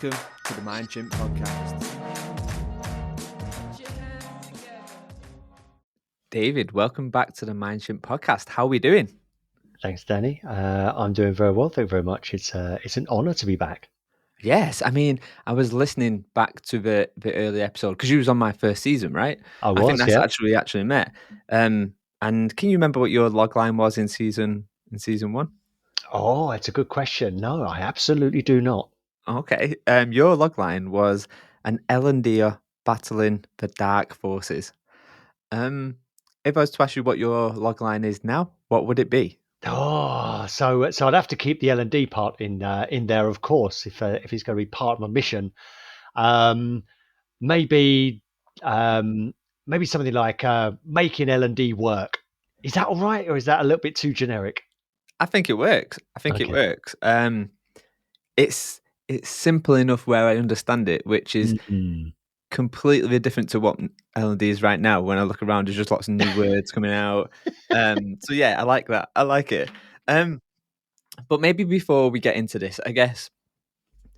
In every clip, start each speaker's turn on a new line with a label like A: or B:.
A: Welcome to the Mind Chimp podcast. David, welcome back to the Mind Chimp podcast. How are we doing?
B: Thanks, Danny. I'm doing very well. Thank you very much. It's an honour to be back.
A: Yes, I mean, I was listening back to the early episode because you was on my first season, right?
B: I
A: think that's
B: yeah.
A: actually met. And can you remember what your log line was in season one?
B: Oh, it's a good question. No, I absolutely do not.
A: Okay. Your log line was an L&D battling the dark forces. If I was to ask you what your log line is now, what would it be?
B: Oh, so I'd have to keep the L&D part in there, of course, if it's going to be part of my mission. Maybe maybe something like making L&D work. Is that all right, or is that a little bit too generic?
A: I think it works.
B: Okay.
A: It works. It's simple enough where I understand it, which is
B: Mm-hmm.
A: completely different to what L&D is right now. When I look around, there's just lots of new words coming out. So yeah, I like that. I like it. But maybe before we get into this, I guess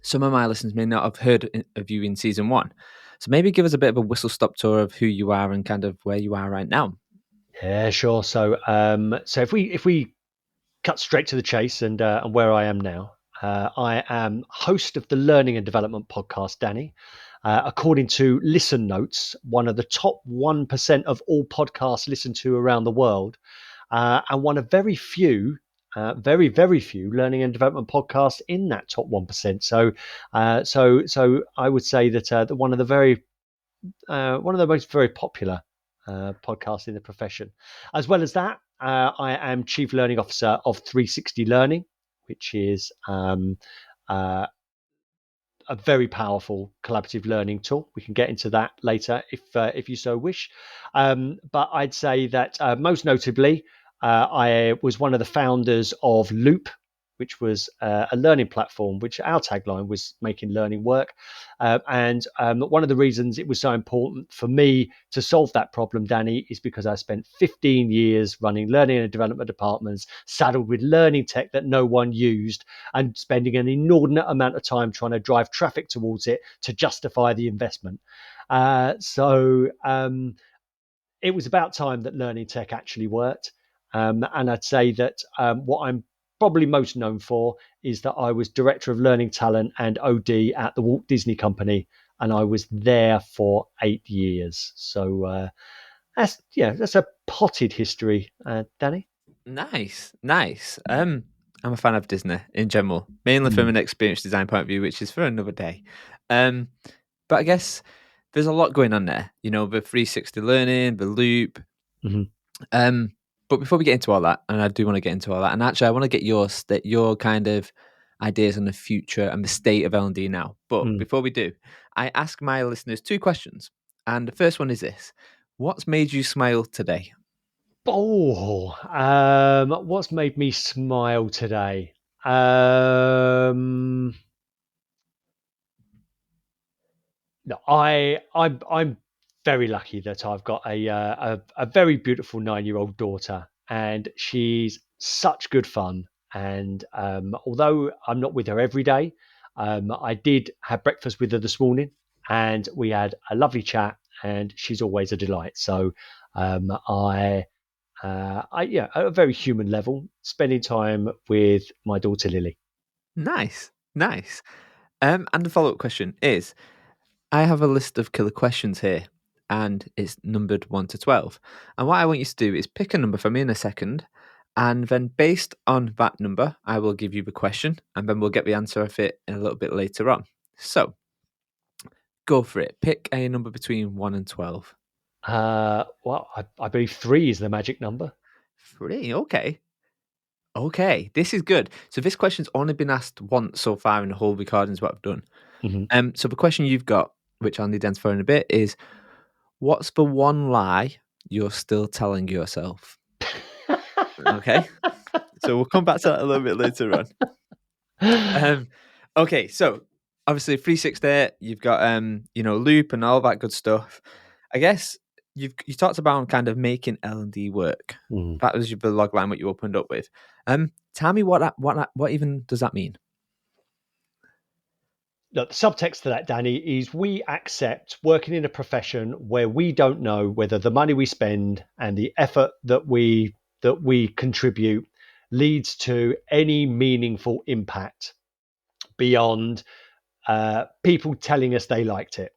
A: some of my listeners may not have heard of you in season one. So maybe give us a bit of a whistle stop tour of who you are and kind of where you are right now.
B: Yeah, sure. So if we cut straight to the chase and where I am now. I am host of the Learning and Development podcast, Danny. According to Listen Notes, one of the top 1% of all podcasts listened to around the world, and one of very few, very, very few learning and development podcasts in that top 1%. So I would say that one of the most very popular podcast in the profession. As well as that, I am Chief Learning Officer of 360 Learning, which is a very powerful collaborative learning tool. We can get into that later if you so wish. But I'd say that most notably, I was one of the founders of Loop, which was a learning platform, which our tagline was making learning work. And one of the reasons it was so important for me to solve that problem, Danny, is because I spent 15 years running learning and development departments, saddled with learning tech that no one used, and spending an inordinate amount of time trying to drive traffic towards it to justify the investment. So it was about time that learning tech actually worked. And I'd say that what I'm probably most known for is that I was Director of Learning Talent and OD at the Walt Disney Company, and I was there for 8 years. So that's a potted history, Danny.
A: Nice. I'm a fan of Disney in general, mainly from an experience design point of view, which is for another day. But I guess there's a lot going on there. You know, the 360 learning, the loop.
B: Mm-hmm.
A: But before we get into all that, and I do want to get into all that, and actually I want to get your kind of ideas on the future and the state of L&D now. But before we do, I ask my listeners 2 questions. And the first one is this: what's made you smile today?
B: What's made me smile today? No, I'm very lucky that I've got a very beautiful 9-year-old daughter, and she's such good fun. And although I'm not with her every day, I did have breakfast with her this morning, and we had a lovely chat. And she's always a delight. So at a very human level, spending time with my daughter Lily.
A: Nice. And the follow-up question is, I have a list of killer questions here, and it's numbered 1 to 12. And what I want you to do is pick a number for me in a second, and then based on that number, I will give you the question, and then we'll get the answer of it a little bit later on. So, go for it. Pick a number between 1 and 12.
B: Well, I believe 3 is the magic number.
A: 3, okay. Okay, this is good. So this question's only been asked once so far in the whole recordings what I've done.
B: Mm-hmm.
A: So the question you've got, which I'll need to answer in a bit, is what's the one lie you're still telling yourself? Okay, so we'll come back to that a little bit later on. Okay, so obviously 360, you've got loop and all that good stuff. I guess you talked about kind of making L&D work. That was the log line what you opened up with. Tell me what even does that mean?
B: Look, the subtext to that, Danny, is we accept working in a profession where we don't know whether the money we spend and the effort that we contribute leads to any meaningful impact beyond people telling us they liked it.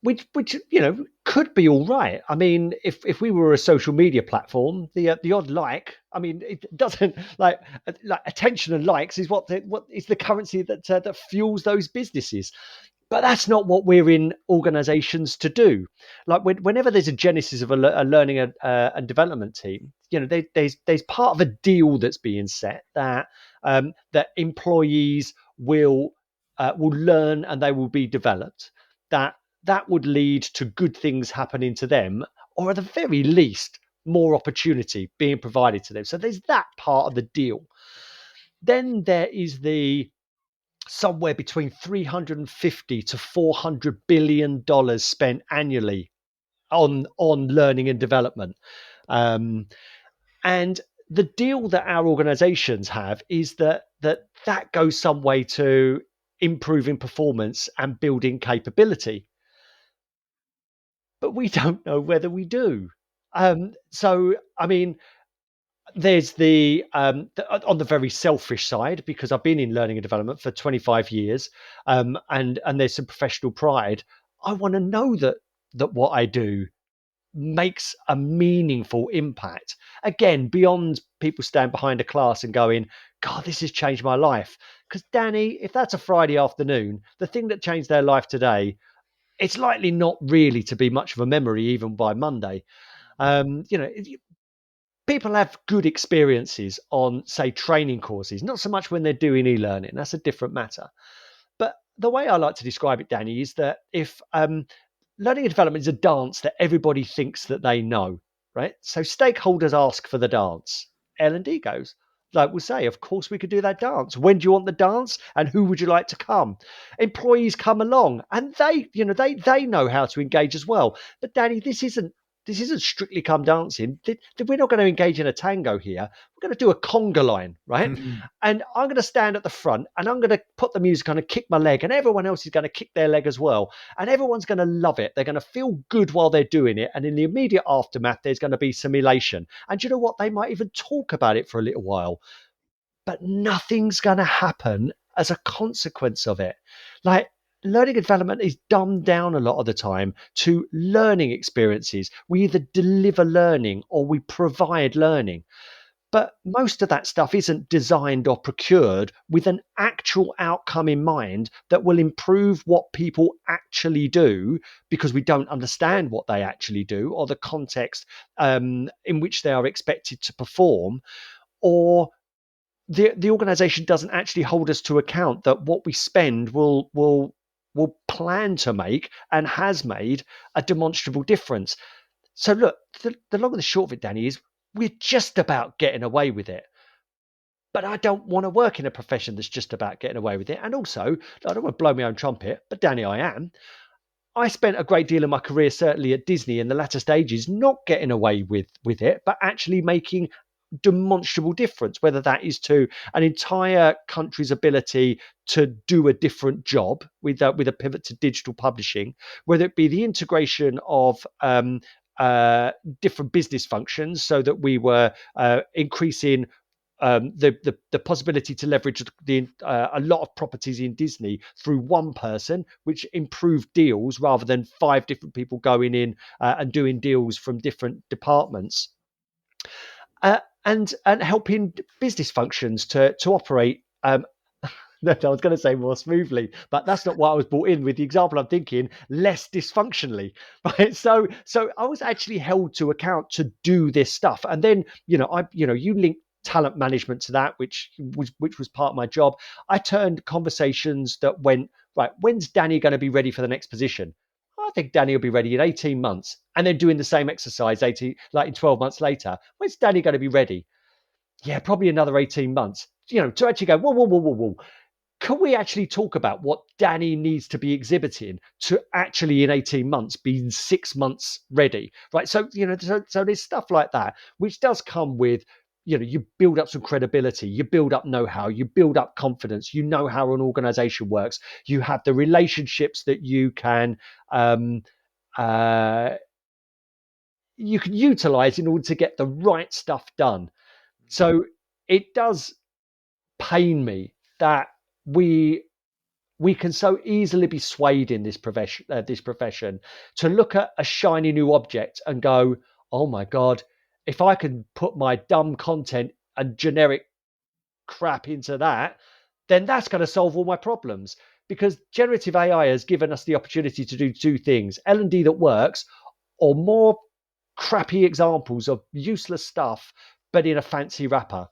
B: Which could be all right. I mean, if we were a social media platform, the odd like, I mean, it doesn't like attention and likes is what is the currency that fuels those businesses. But that's not what we're in organizations to do. Like whenever there's a genesis of a learning and development team, there's part of a deal that's being set that employees will learn and they will be developed. That would lead to good things happening to them, or at the very least, more opportunity being provided to them. So there's that part of the deal. Then there is the somewhere between 350 to 400 billion dollars spent annually on learning and development. And the deal that our organizations have is that goes some way to improving performance and building capability, but we don't know whether we do. So I mean, there's on the very selfish side, because I've been in learning and development for 25 years, and there's some professional pride. I want to know that what I do makes a meaningful impact. Again, beyond people standing behind a class and going, God, this has changed my life. Because Danny, if that's a Friday afternoon, the thing that changed their life today, it's likely not really to be much of a memory even by Monday. You know, people have good experiences on, say, training courses, not so much when they're doing e-learning. That's a different matter. But the way I like to describe it, Danny, is that if learning and development is a dance that everybody thinks that they know, right? So stakeholders ask for the dance. L&D goes, like we'll say, of course we could do that dance. When do you want the dance? And who would you like to come? Employees come along and they know how to engage as well. But Danny, this isn't strictly come dancing. We're not going to engage in a tango here. We're going to do a conga line, right? And I'm going to stand at the front and I'm going to put the music on and kick my leg, and everyone else is going to kick their leg as well. And everyone's going to love it. They're going to feel good while they're doing it. And in the immediate aftermath, there's going to be some elation. And you know what? They might even talk about it for a little while, but nothing's going to happen as a consequence of it. Like, learning and development is dumbed down a lot of the time to learning experiences. We either deliver learning or we provide learning. But most of that stuff isn't designed or procured with an actual outcome in mind that will improve what people actually do, because we don't understand what they actually do or the context in which they are expected to perform, or the organization doesn't actually hold us to account that what we spend will plan to make and has made a demonstrable difference. So look, the long and the short of it, Danny, is we're just about getting away with it. But I don't want to work in a profession that's just about getting away with it. And also, I don't want to blow my own trumpet, but Danny, I am. I spent a great deal of my career, certainly at Disney in the latter stages, not getting away with it, but actually making demonstrable difference, whether that is to an entire country's ability to do a different job with a pivot to digital publishing, whether it be the integration of different business functions so that we were increasing the possibility to leverage a lot of properties in Disney through one person, which improved deals rather than 5 different people going in and doing deals from different departments, and helping business functions to operate. No, I was going to say more smoothly, but that's not what I was brought in with. The example I'm thinking, less dysfunctionally, right? So I was actually held to account to do this stuff, and then you link talent management to that, which was part of my job. I turned conversations that went right. When's Danny going to be ready for the next position? I think Danny will be ready in 18 months, and then doing the same exercise in 12 months later. When's Danny going to be ready? Yeah, probably another 18 months. To actually go, whoa. Can we actually talk about what Danny needs to be exhibiting to actually in 18 months be in 6 months ready, right? So there's stuff like that, which does come with you build up some credibility, you build up know-how, you build up confidence, you know how an organization works, you have the relationships that um, uh, you can utilize in order to get the right stuff done. So it does pain me that we can so easily be swayed in this profession to look at a shiny new object and go, oh my god, if I can put my dumb content and generic crap into that, then that's going to solve all my problems. Because generative AI has given us the opportunity to do two things: L&D that works, or more crappy examples of useless stuff, but in a fancy wrapper.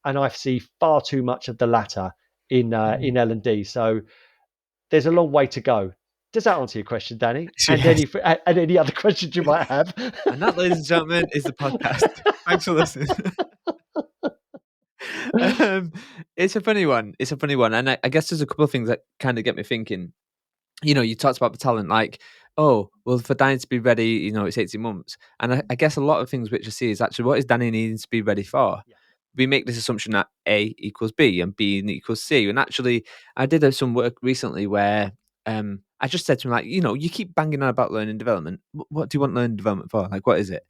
B: And I see far too much of the latter in L&D. So there's a long way to go. Does that answer your question, Danny? And
A: Yes.
B: any other questions you might have?
A: And that, ladies and gentlemen, is the podcast. Thanks for listening. um, it's a funny one. It's a funny one. And I guess there's a couple of things that kind of get me thinking. You talked about the talent, like, oh, well, for Danny to be ready, it's 18 months. And I guess a lot of things which I see is actually, what is Danny needing to be ready for?
B: Yeah.
A: We make this assumption that A equals B and B equals C. And actually, I did some work recently where I just said to him, like, you keep banging on about learning development. What do you want learning development for? Like, what is it?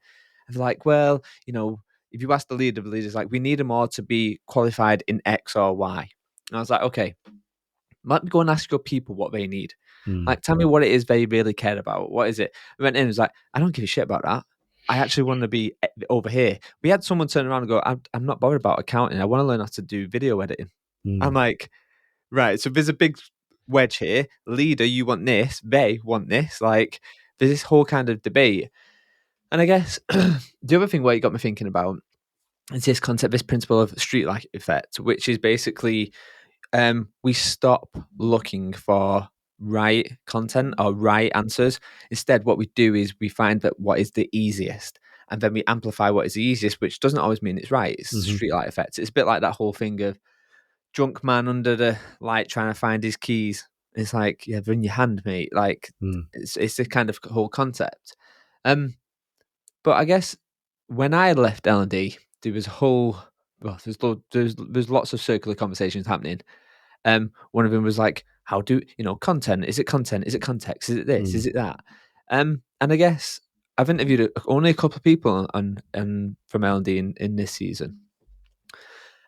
A: And they're like, well, if you ask the leaders, like, we need them all to be qualified in X or Y. And I was like, okay, let me go and ask your people what they need.
B: Mm,
A: Like, tell me what it is they really care about. What is it? We went in and was like, I don't give a shit about that. I actually want to be over here. We had someone turn around and go, I'm not bothered about accounting. I want to learn how to do video editing. I'm
B: mm,
A: like, right. So there's a big wedge here. Leader, you want this. They want this. Like, there's this whole kind of debate. And I guess the other thing where you got me thinking about is this concept, this principle of streetlight effect, which is basically we stop looking for right content or right answers. Instead, what we do is we find that what is the easiest, and then we amplify what is the easiest, which doesn't always mean it's right. It's
B: mhm,
A: streetlight effect. It's a bit like that whole thing of drunk man under the light trying to find his keys. It's like, yeah, they're in your hand, mate. Like,
B: mm,
A: it's the kind of whole concept. But I guess when I left L&D, there was a whole well, there's lots of circular conversations happening. One of them was like, how do content? Is it content? Is it context? Is it this?
B: mm,
A: Is it that? And I guess I've interviewed only a couple of people on from L&D in this season,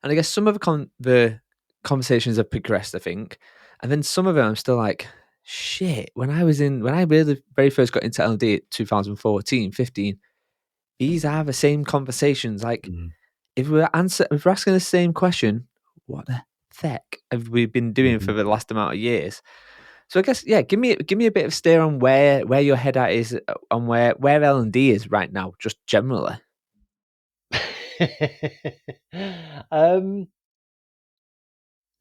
A: and I guess some of the conversations have progressed, I think, and then some of them I'm still like, shit. When I really very first got into L&D at 2014, 15, these are the same conversations. Like,
B: mm,
A: if we're asking the same question, what the heck have we been doing for
B: mhm.
A: the last amount of years? So I guess, yeah, give me a bit of steer on where your head at is on where L&D is right now, just generally.
B: um,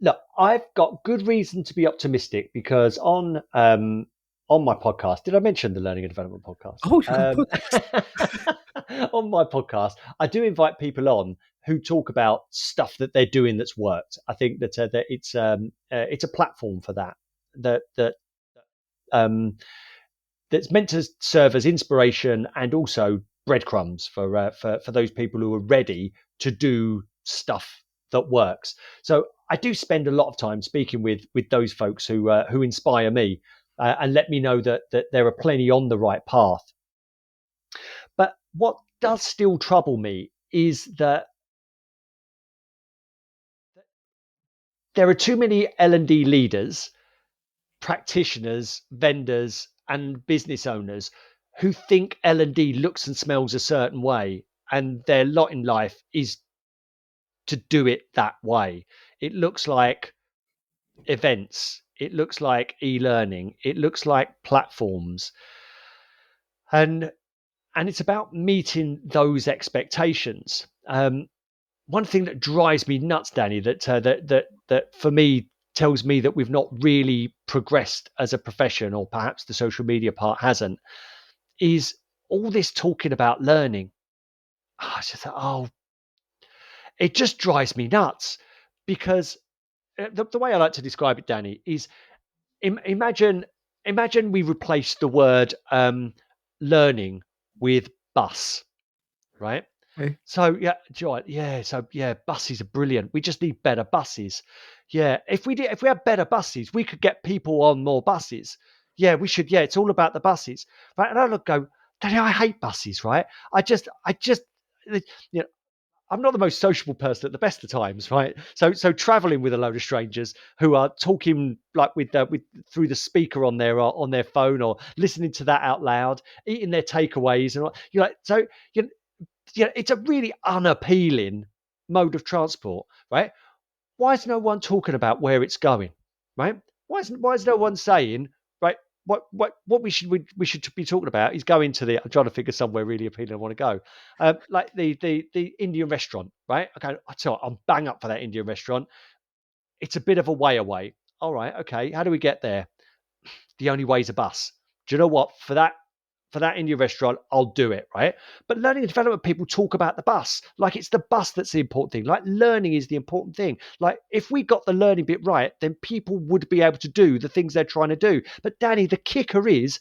B: Look, I've got good reason to be optimistic because on my podcast, did I mention the Learning and Development podcast?
A: Oh, you're on a podcast.
B: On my podcast, I do invite people on who talk about stuff that they're doing that's worked. I think that it's a platform for that um, that's meant to serve as inspiration and also breadcrumbs for those people who are ready to do stuff that works. So I do spend a lot of time speaking with those folks who inspire me and let me know that there are plenty on the right path. But what does still trouble me is that there are too many L&D leaders, practitioners, vendors, and business owners who think L&D looks and smells a certain way, and their lot in life is to do it that way. It looks like events, it looks like e-learning, it looks like platforms, and it's about meeting those expectations. One thing that drives me nuts, Danny, that for me tells me that we've not really progressed as a profession, or perhaps the social media part hasn't, is all this talking about learning. It just drives me nuts because the way I like to describe it, Danny, is imagine we replace the word learning with bus, right?
A: Okay.
B: So yeah, Joy, yeah. So yeah, buses are brilliant. We just need better buses. Yeah, if we had better buses, we could get people on more buses. Yeah, we should. Yeah, it's all about the buses, right? And I look, go, Daddy, I hate buses, right? I just, you know, I'm not the most sociable person at the best of times, right? So traveling with a load of strangers who are talking like with through the speaker on their phone or listening to that out loud, eating their takeaways and all, so you it's a really unappealing mode of transport, right? Why is no one talking about where it's going, right? Why is no one saying, right? What we should be talking about is going to the. I'm trying to figure somewhere really appealing I want to go, like the Indian restaurant, right? Okay, I tell you, I'm bang up for that Indian restaurant. It's a bit of a way away. All right, okay. How do we get there? The only way is a bus. Do you know what? For that Indian restaurant, I'll do it, right? But learning and development people talk about the bus. Like it's the bus that's the important thing. Like learning is the important thing. Like if we got the learning bit right, then people would be able to do the things they're trying to do. But Danny, the kicker is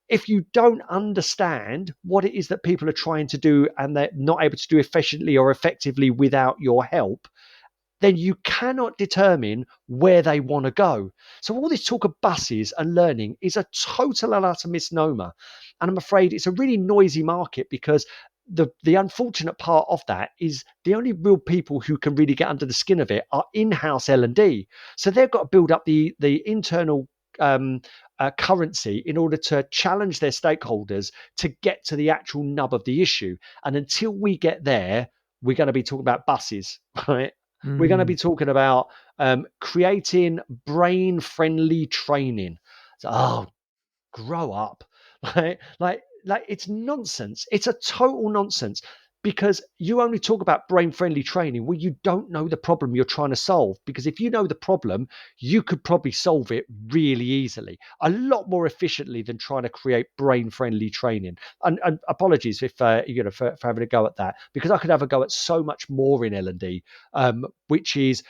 B: if you don't understand what it is that people are trying to do and they're not able to do efficiently or effectively without your help, then you cannot determine where they want to go. So all this talk of buses and learning is a total and utter misnomer. And I'm afraid it's a really noisy market because the unfortunate part of that is the only real people who can really get under the skin of it are in-house L&D. So they've got to build up the internal currency in order to challenge their stakeholders to get to the actual nub of the issue. And until we get there, we're going to be talking about buses, right? We're going to be
A: Mm.
B: talking about creating brain-friendly training. So, oh, grow up, right? Like it's nonsense. It's a total nonsense because you only talk about brain-friendly training when you don't know the problem you're trying to solve. Because if you know the problem, you could probably solve it really easily, a lot more efficiently than trying to create brain-friendly training. And apologies if for having a go at that, because I could have a go at so much more in L&D, which is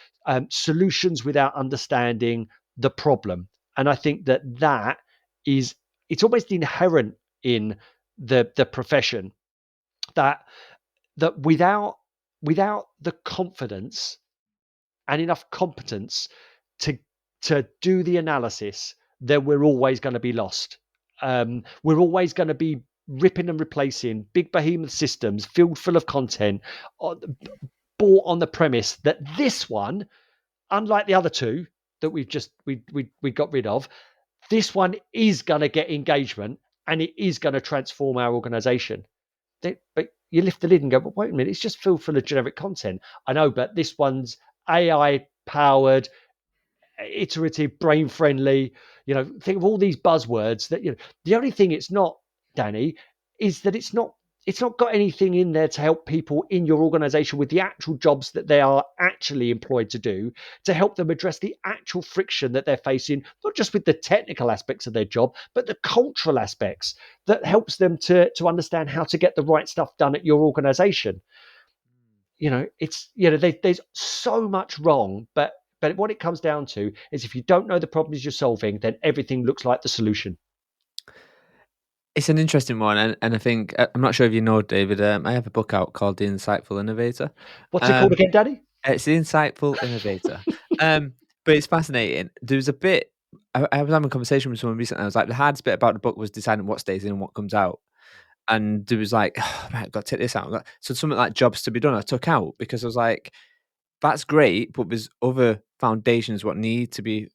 B: solutions without understanding the problem. And I think that is it's almost inherent in the profession that without the confidence and enough competence to do the analysis, then we're always going to be lost. We're always going to be ripping and replacing big behemoth systems filled full of content, bought on the premise that this one, unlike the other two that we got rid of, this one is going to get engagement and it is going to transform our organization. But you lift the lid and go, but wait a minute, it's just filled full of generic content. I know, but this one's AI powered, iterative, brain friendly. Think of all these buzzwords that the only thing it's not, Danny, is that it's not got anything in there to help people in your organization with the actual jobs that they are actually employed to do, to help them address the actual friction that they're facing, not just with the technical aspects of their job, but the cultural aspects that helps them to understand how to get the right stuff done at your organization. It's there's so much wrong, but what it comes down to is if you don't know the problems you're solving, then everything looks like the solution.
A: It's an interesting one, and I think I'm not sure if you know, David. I have a book out called The Insightful Innovator.
B: What's it called
A: Um,
B: again, Daddy?
A: it's The Insightful Innovator. But it's fascinating. There was a bit. I was having a conversation with someone recently. I was like, the hardest bit about the book was deciding what stays in and what comes out. And there was like, oh, right, I've got to take this out. So something like jobs to be done, I took out because I was like, that's great, but there's other foundations what need to be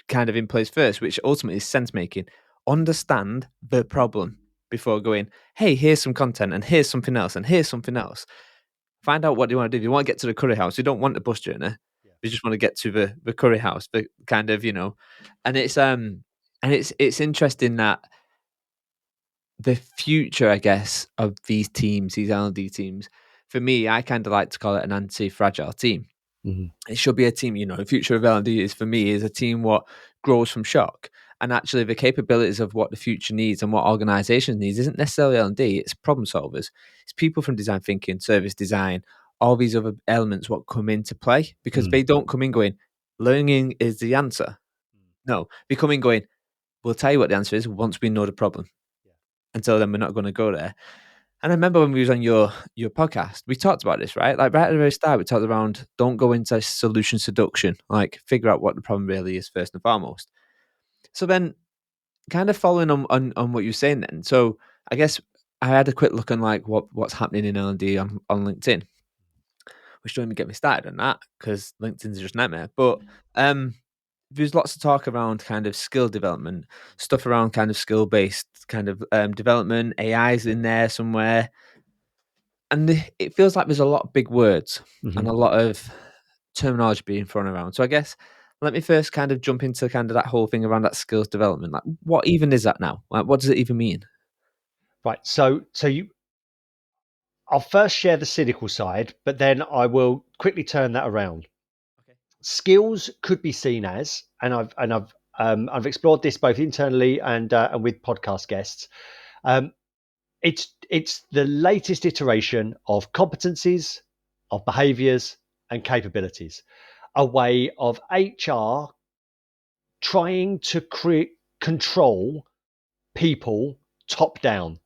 A: kind of in place first, which ultimately is sense making. Understand the problem before going, hey, here's some content and here's something else and here's something else. Find out what you want to do. If you want to get to the curry house, you don't want the bus journey. You just want to get to the curry house, the kind of, and it's interesting that the future, I guess, of these teams, these L&D teams, for me, I kind of like to call it an anti-fragile team.
B: Mhm.
A: It should be a team, the future of L&D is for me is a team what grows from shock. And actually the capabilities of what the future needs and what organizations needs isn't necessarily L&D, it's problem solvers. It's people from design thinking, service design, all these other elements what come into play because
B: Mm.
A: they don't come in going, learning is the answer. No, they come in going, we'll tell you what the answer is once we know the problem.
B: Yeah.
A: Until then, we're not going to go there. And I remember when we was on your podcast, we talked about this, right? Like right at the very start, we talked around don't go into solution seduction, like figure out what the problem really is first and foremost. So then, kind of following on what you're saying, then. So I guess I had a quick look on like what's happening in L&D on LinkedIn, which don't even get me started on that because LinkedIn's just nightmare. But there's lots of talk around kind of skill development, stuff around kind of skill based kind of development. AI's in there somewhere, and it feels like there's a lot of big words and a lot of terminology being thrown around. So I guess let me first kind of jump into kind of that whole thing around that skills development. Like, what even is that now? Like, what does it even mean?
B: Right. I'll first share the cynical side, but then I will quickly turn that around.
A: Okay.
B: Skills could be seen as, and I've explored this both internally and with podcast guests. Um, it's the latest iteration of competencies, of behaviours, and capabilities. A way of HR trying to control people top down,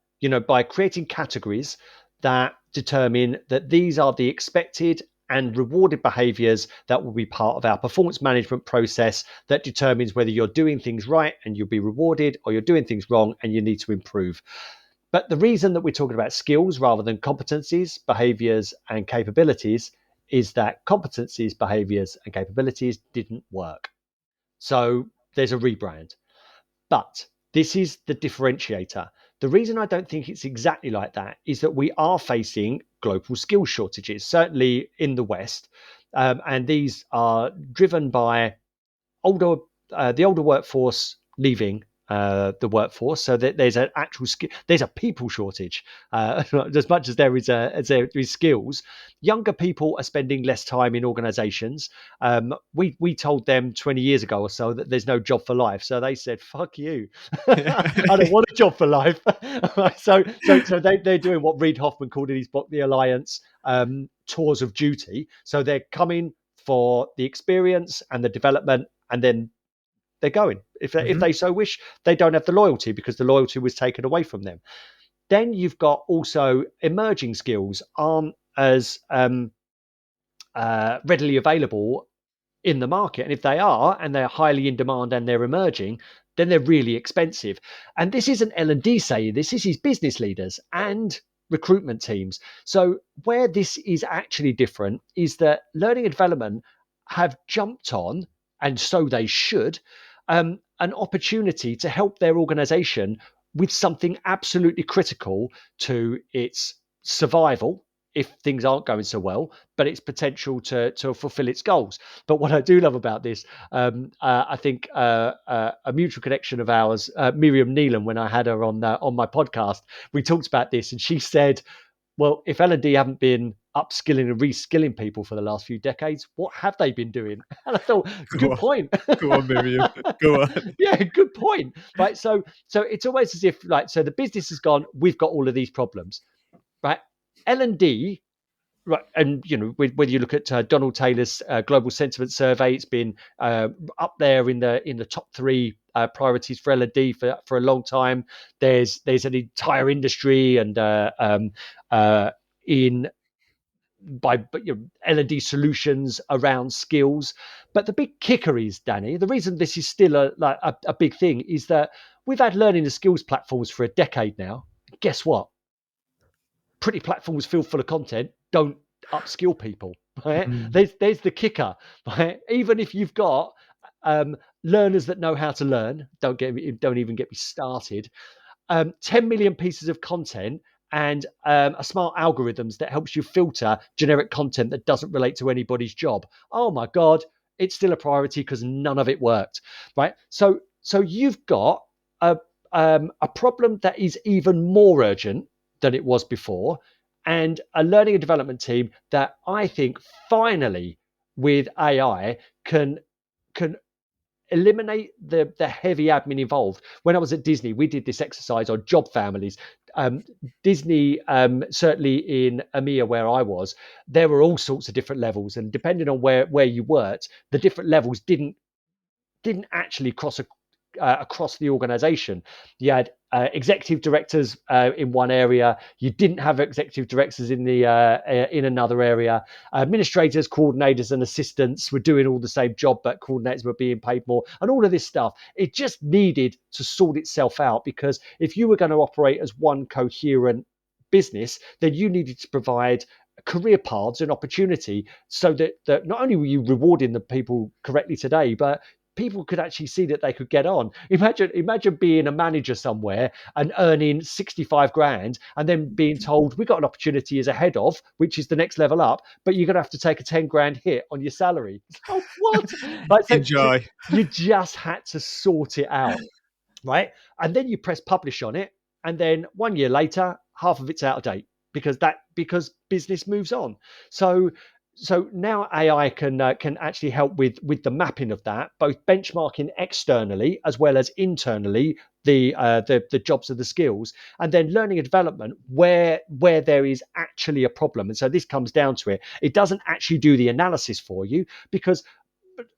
B: by creating categories that determine that these are the expected and rewarded behaviors that will be part of our performance management process that determines whether you're doing things right and you'll be rewarded, or you're doing things wrong and you need to improve. But the reason that we're talking about skills rather than competencies, behaviors, and capabilities is that competencies, behaviors, and capabilities didn't work. So there's a rebrand. But this is the differentiator. The reason I don't think it's exactly like that is that we are facing global skill shortages, certainly in the West. And these are driven by the older workforce leaving the workforce, so that there's an actual there's a people shortage as much as there is skills. Younger people are spending less time in organizations. We told them 20 years ago or so that there's no job for life, so they said fuck you. I don't want a job for life. So they're doing what Reid Hoffman called in his book The Alliance, tours of duty. So they're coming for the experience and the development, and then they're going. If they so wish, they don't have the loyalty because the loyalty was taken away from them. Then you've got also emerging skills aren't as readily available in the market. And if they are, and they're highly in demand and they're emerging, then they're really expensive. And this isn't L&D saying this is business leaders and recruitment teams. So where this is actually different is that learning and development have jumped on, and so they should, an opportunity to help their organization with something absolutely critical to its survival if things aren't going so well, but its potential to fulfill its goals. But what I do love about this, I think a mutual connection of ours, Miriam Neelan, when I had her on my podcast, we talked about this, and she said, well, if L&D haven't been upskilling and reskilling people for the last few decades, what have they been doing? And I thought,
A: Go
B: good
A: on,
B: point.
A: go on, Miriam, go on.
B: Yeah, good point. Right. So it's always as if so the business has gone, we've got all of these problems, right? L&D, right, and whether you look at Donald Taylor's global sentiment survey, it's been up there in the top three priorities for L&D for a long time. There's an entire industry and in by L&D solutions around skills. But the big kicker is, Danny, the reason this is still a big thing is that we've had learning and skills platforms for a decade now. Guess what? Pretty platforms filled full of content don't upskill people, right? There's the kicker, right? Even if you've got learners that know how to learn, don't even get me started. 10 million pieces of content and a smart algorithms that helps you filter generic content that doesn't relate to anybody's job. Oh my God, it's still a priority because none of it worked, right? So you've got a problem that is even more urgent than it was before, and a learning and development team that I think finally with AI can eliminate the heavy admin involved. When I was at Disney, we did this exercise on job families. Disney, certainly in EMEA where I was, there were all sorts of different levels, and depending on where you worked, the different levels didn't actually cross across the organization. You had executive directors in one area. You didn't have executive directors in another area. Administrators, coordinators, and assistants were doing all the same job, but coordinators were being paid more, and all of this stuff. It just needed to sort itself out, because if you were going to operate as one coherent business, then you needed to provide career paths and opportunity, so that not only were you rewarding the people correctly today, but people could actually see that they could get on. Imagine being a manager somewhere and earning 65 grand and then being told, we got an opportunity as a head of, which is the next level up, but you're going to have to take a 10 grand hit on your salary. So what? Like, so
A: Enjoy.
B: you just had to sort it out, right? And then you press publish on it, and then 1 year later, half of it's out of date, because business moves on. So now AI can actually help with the mapping of that, both benchmarking externally as well as internally, the jobs and the skills, and then learning and development where there is actually a problem. And so this comes down to it. It doesn't actually do the analysis for you, because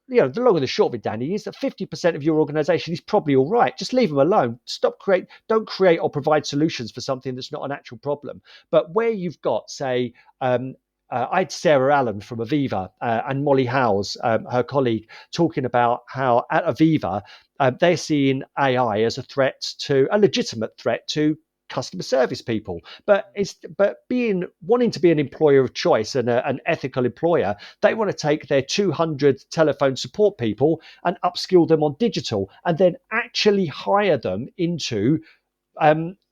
B: the long and the short of it, Danny, is that 50% of your organization is probably all right. Just leave them alone. Don't create or provide solutions for something that's not an actual problem. But where you've got, say, I had Sarah Allen from Aviva and Molly Howes, her colleague, talking about how at Aviva, they're seeing AI as a legitimate threat to customer service people, but wanting to be an employer of choice and an ethical employer, they want to take their 200 telephone support people and upskill them on digital, and then actually hire them into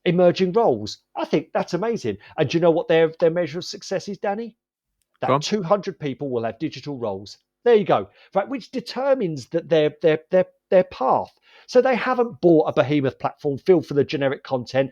B: emerging roles. I think that's amazing. And do you know what their measure of success is, Danny? That 200 people will have digital roles. There you go, right? Which determines that their path. So they haven't bought a behemoth platform filled for the generic content,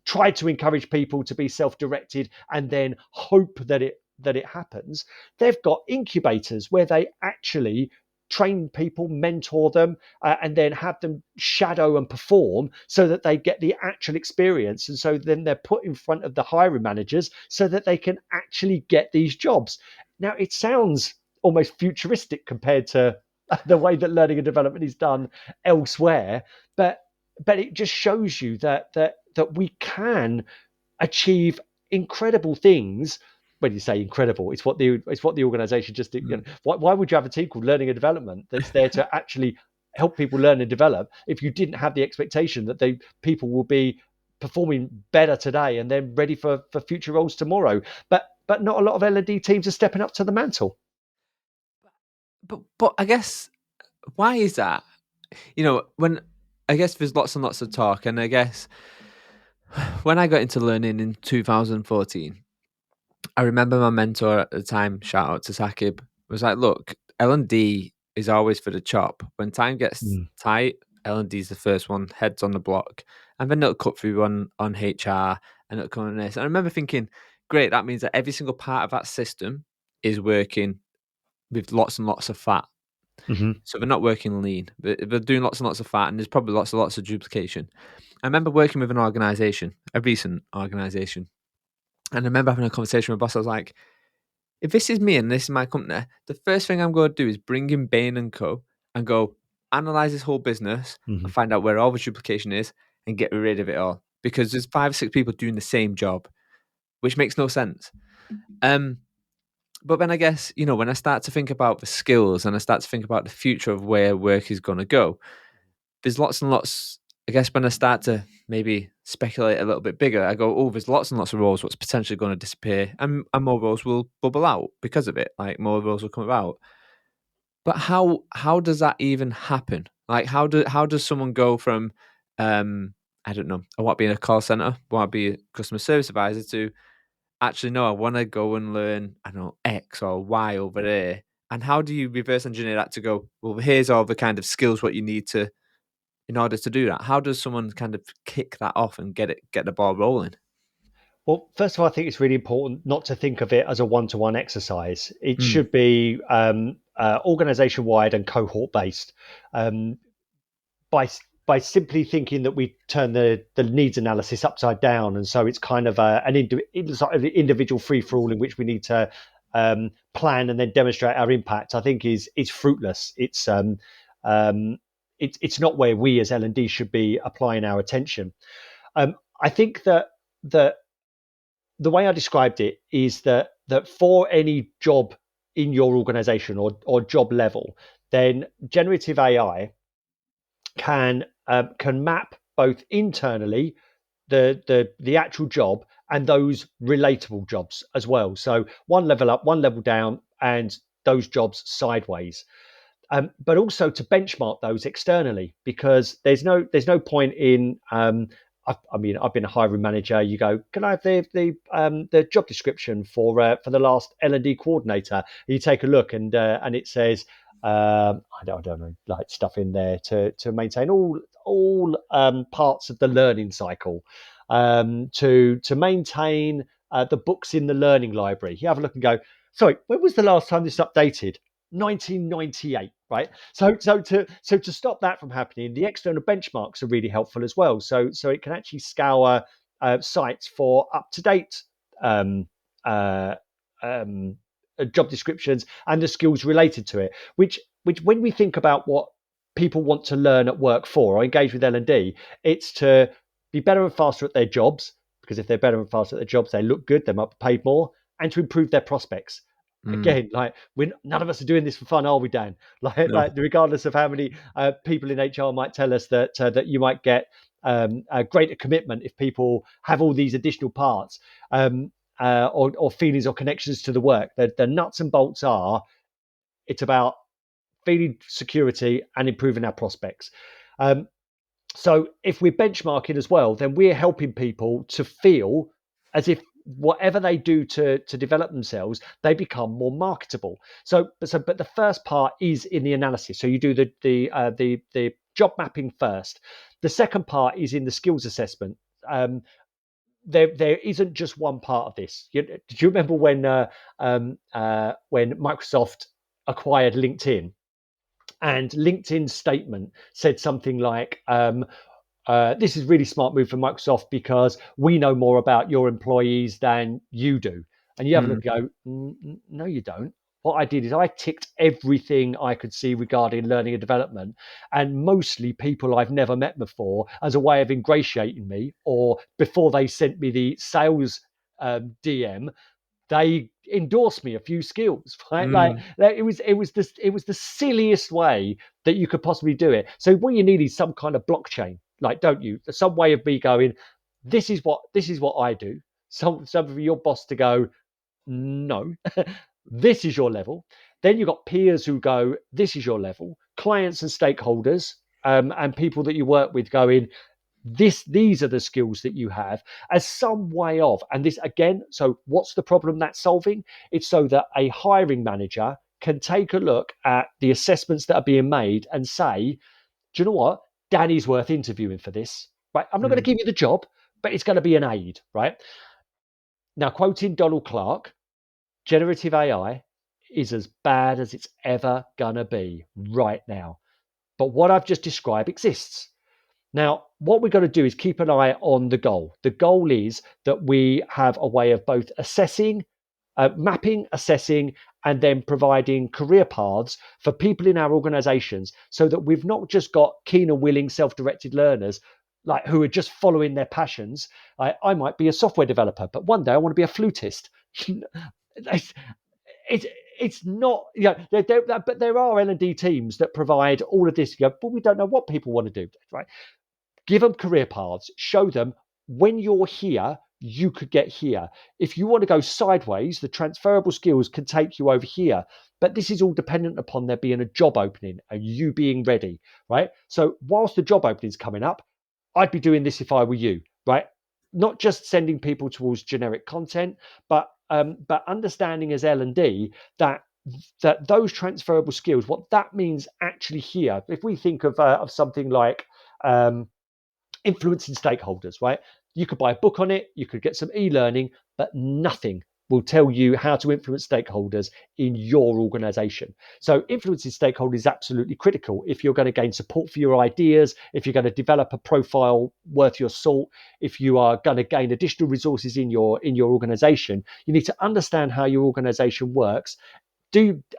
B: tried to encourage people to be self-directed, and then hope that it happens. They've got incubators where they actually train people, mentor them, and then have them shadow and perform, so that they get the actual experience. And so then they're put in front of the hiring managers so that they can actually get these jobs. Now, it sounds almost futuristic compared to the way that learning and development is done elsewhere, but it just shows you that we can achieve incredible things. When you say incredible, it's what the organization just did. Why would you have a team called learning and development that's there to actually help people learn and develop if you didn't have the expectation that people will be performing better today and then ready for future roles tomorrow? But not a lot of L&D teams are stepping up to the mantle.
A: But I guess, why is that? When I guess there's lots and lots of talk, and I guess when I got into learning in 2014, I remember my mentor at the time, shout out to Sakib, was like, look, L&D is always for the chop. When time gets tight, L&D is the first one, heads on the block, and then it'll cut through on HR, and it'll come on this. And I remember thinking, great, that means that every single part of that system is working with lots and lots of fat.
B: Mm-hmm.
A: So they're not working lean. They're doing lots and lots of fat, and there's probably lots and lots of duplication. I remember working with an organization, a recent organization, and I remember having a conversation with my boss. I was like, if this is me and this is my company, the first thing I'm going to do is bring in Bain and Co. and go analyze this whole business and find out where all the duplication is and get rid of it all. Because there's 5 or 6 people doing the same job, which makes no sense. But then I guess, when I start to think about the skills and I start to think about the future of where work is going to go, there's lots and lots. I guess when I start to maybe speculate a little bit bigger, I go, there's lots and lots of roles what's potentially going to disappear, and more roles will bubble out because of it. Like, more roles will come about. But how does that even happen? Like, how does someone go from, I don't know, I want to be in a call center, I want to be a customer service advisor, to actually, no, I want to go and learn, I don't know, X or Y over there. And how do you reverse engineer that to go, well, here's all the kind of skills what you need to, in order to do that? How does someone kind of kick that off and get the ball rolling?
B: Well, first of all, I think it's really important not to think of it as a one-to-one exercise. It should be organization-wide and cohort-based. By simply thinking that we turn the needs analysis upside down, and so it's kind of an individual free-for-all in which we need to plan and then demonstrate our impact, I think is fruitless. it's not where we as L&D should be applying our attention. I think that the way I described it is that for any job in your organization or job level, then generative AI can map both internally the actual job and those relatable jobs as well. So one level up, one level down, and those jobs sideways. But also to benchmark those externally, because there's no point in I mean, I've been a hiring manager. You go, can I have the job description for the last L&D coordinator? And you take a look, and it says I don't know, like stuff in there to maintain all parts of the learning cycle, to maintain the books in the learning library. You have a look and go, sorry, when was the last time this updated? 1998, right? So to stop that from happening, the external benchmarks are really helpful as well. So it can actually scour sites for up to date uh, job descriptions and the skills related to it. Which when we think about what people want to learn at work for or engage with L&D, it's to be better and faster at their jobs, because if they're better and faster at their jobs, they look good, they might be paid more, and to improve their prospects. Again, like none of us are doing this for fun, are we, Dan? Like regardless of how many people in HR might tell us that you might get a greater commitment if people have all these additional parts or feelings or connections to the work. The nuts and bolts are, it's about feeling security and improving our prospects. So if we're benchmarking as well, then we're helping people to feel as if whatever they do to develop themselves, they become more marketable. But the first part is in the analysis. So you do the job mapping first. The second part is in the skills assessment. There isn't just one part of this. Did you remember when Microsoft acquired LinkedIn, and LinkedIn's statement said something like, this is really smart move from Microsoft because we know more about your employees than you do. And you have a look and go, no, you don't. What I did is I ticked everything I could see regarding learning and development, and mostly people I've never met before, as a way of ingratiating me, or before they sent me the sales DM, they endorsed me a few skills, right? Like it was the silliest way that you could possibly do it. So what you need is some kind of blockchain, like, don't you? Some way of me going, this is what I do. Some of your boss to go, no, this is your level. Then you've got peers who go, this is your level. Clients and stakeholders and people that you work with going, these are the skills that you have, as some way of. And this again, so what's the problem that's solving? It's so that a hiring manager can take a look at the assessments that are being made and say, do you know what? Danny's worth interviewing for this, right? I'm not going to give you the job, but it's going to be an aid, right? Now, quoting Donald Clark, generative AI is as bad as it's ever going to be right now. But what I've just described exists. Now, what we're going to do is keep an eye on the goal. The goal is that we have a way of both assessing, mapping, assessing, and then providing career paths for people in our organizations, so that we've not just got keen and willing self-directed learners like who are just following their passions. I might be a software developer, but one day I want to be a flutist. It's not, but there are L&D teams that provide all of this, but we don't know what people want to do, right? Give them career paths, show them when you're here, you could get here. If you want to go sideways, the transferable skills can take you over here. But this is all dependent upon there being a job opening and you being ready, right? So whilst the job opening is coming up, I'd be doing this if I were you, right? Not just sending people towards generic content, but understanding as L&D that those transferable skills, what that means actually here. If we think of something like influencing stakeholders, right? You could buy a book on it, you could get some e-learning, but nothing will tell you how to influence stakeholders in your organization. So influencing stakeholders is absolutely critical if you're going to gain support for your ideas, if you're going to develop a profile worth your salt, if you are going to gain additional resources in your organization. You need to understand how your organization works.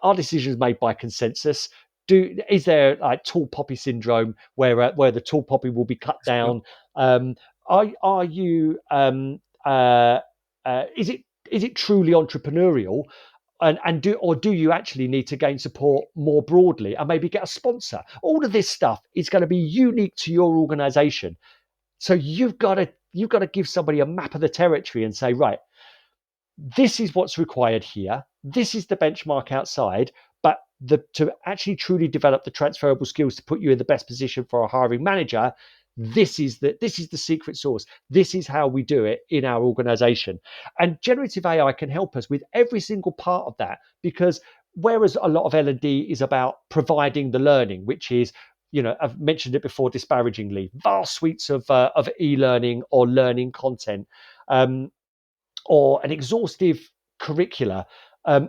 B: Are decisions made by consensus? Is there like tall poppy syndrome where the tall poppy will be cut down? Are you is it truly entrepreneurial? And do you actually need to gain support more broadly and maybe get a sponsor? All of this stuff is going to be unique to your organization. So you've got to give somebody a map of the territory and say, right, this is what's required here. This is the benchmark outside. But to actually truly develop the transferable skills to put you in the best position for a hiring manager, this is the secret sauce. This is how we do it in our organization. And generative AI can help us with every single part of that, because whereas a lot of L&D is about providing the learning, which is, I've mentioned it before disparagingly, vast suites of e-learning or learning content, or an exhaustive curricula. A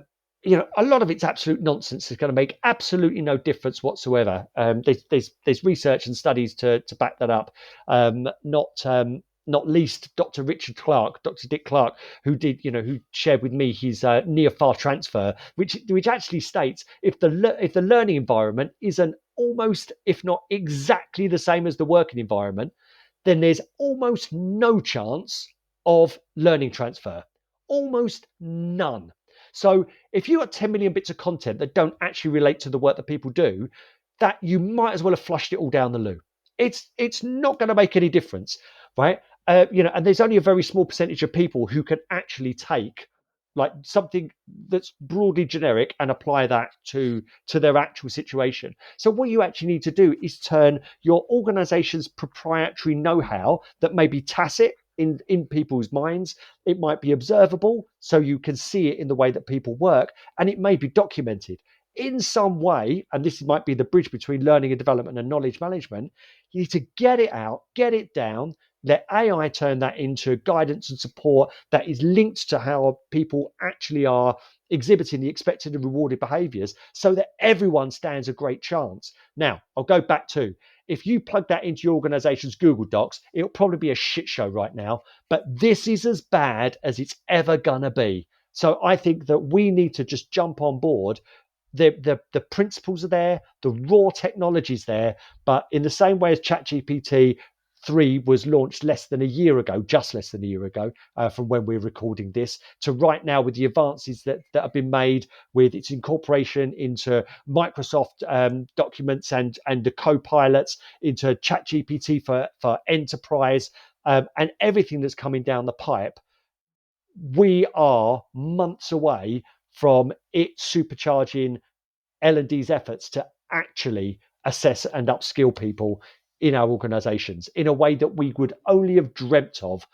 B: lot of it's absolute nonsense. It's going to make absolutely no difference whatsoever. There's research and studies to back that up. Not least Dr. Richard Clark, Dr. Dick Clark, who shared with me his near far transfer, which actually states if the learning environment isn't almost, if not exactly the same as the working environment, then there's almost no chance of learning transfer. Almost none. So if you got 10 million bits of content that don't actually relate to the work that people do, that you might as well have flushed it all down the loo. It's not going to make any difference, right? And there's only a very small percentage of people who can actually take like something that's broadly generic and apply that to their actual situation. So what you actually need to do is turn your organization's proprietary know-how that may be tacit in people's minds. It might be observable, so you can see it in the way that people work, and it may be documented in some way. And this might be the bridge between learning and development and knowledge management. You need to get it out, get it down, let AI turn that into guidance and support that is linked to how people actually are exhibiting the expected and rewarded behaviors, so that everyone stands a great chance. Now, I'll go back to, if you plug that into your organization's Google Docs, it'll probably be a shit show right now, but this is as bad as it's ever gonna be. So I think that we need to just jump on board. The principles are there, the raw technology's there, but in the same way as ChatGPT 3 was launched just less than a year ago, from when we're recording this, to right now with the advances that have been made with its incorporation into Microsoft documents and the co-pilots, into ChatGPT for enterprise, and everything that's coming down the pipe, we are months away from it supercharging L&D's efforts to actually assess and upskill people in our organizations in a way that we would only have dreamt of,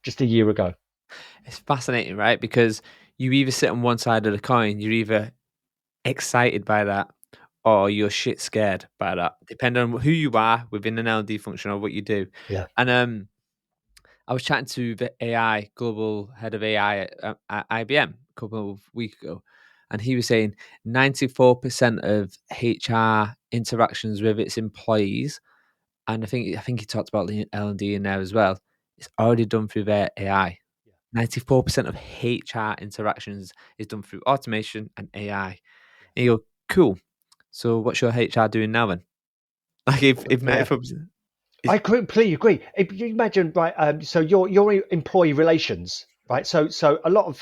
B: just a year ago.
A: It's fascinating, right? Because you either sit on one side of the coin, you're either excited by that or you're shit scared by that, depending on who you are within an L&D function or what you do.
B: Yeah.
A: And I was chatting to the AI global head of AI at IBM a couple of weeks ago, and he was saying 94% of HR interactions with its employees, and I think he talked about the L&D in there as well, it's already done through their AI. 94% of HR interactions is done through automation and AI. And you go, cool. So what's your HR doing now then? Like if 94%.
B: I completely agree. If you imagine, right? So your employee relations, right? So a lot of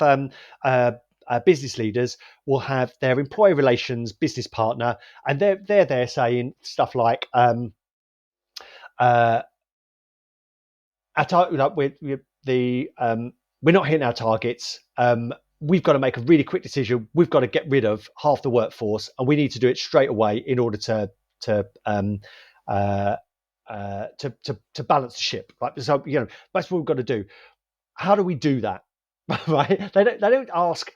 B: business leaders will have their employee relations business partner, and they're there saying stuff like, we're not hitting our targets. We've got to make a really quick decision. We've got to get rid of half the workforce, and we need to do it straight away in order to balance the ship. Right? So that's what we've got to do. How do we do that? Right? They don't ask,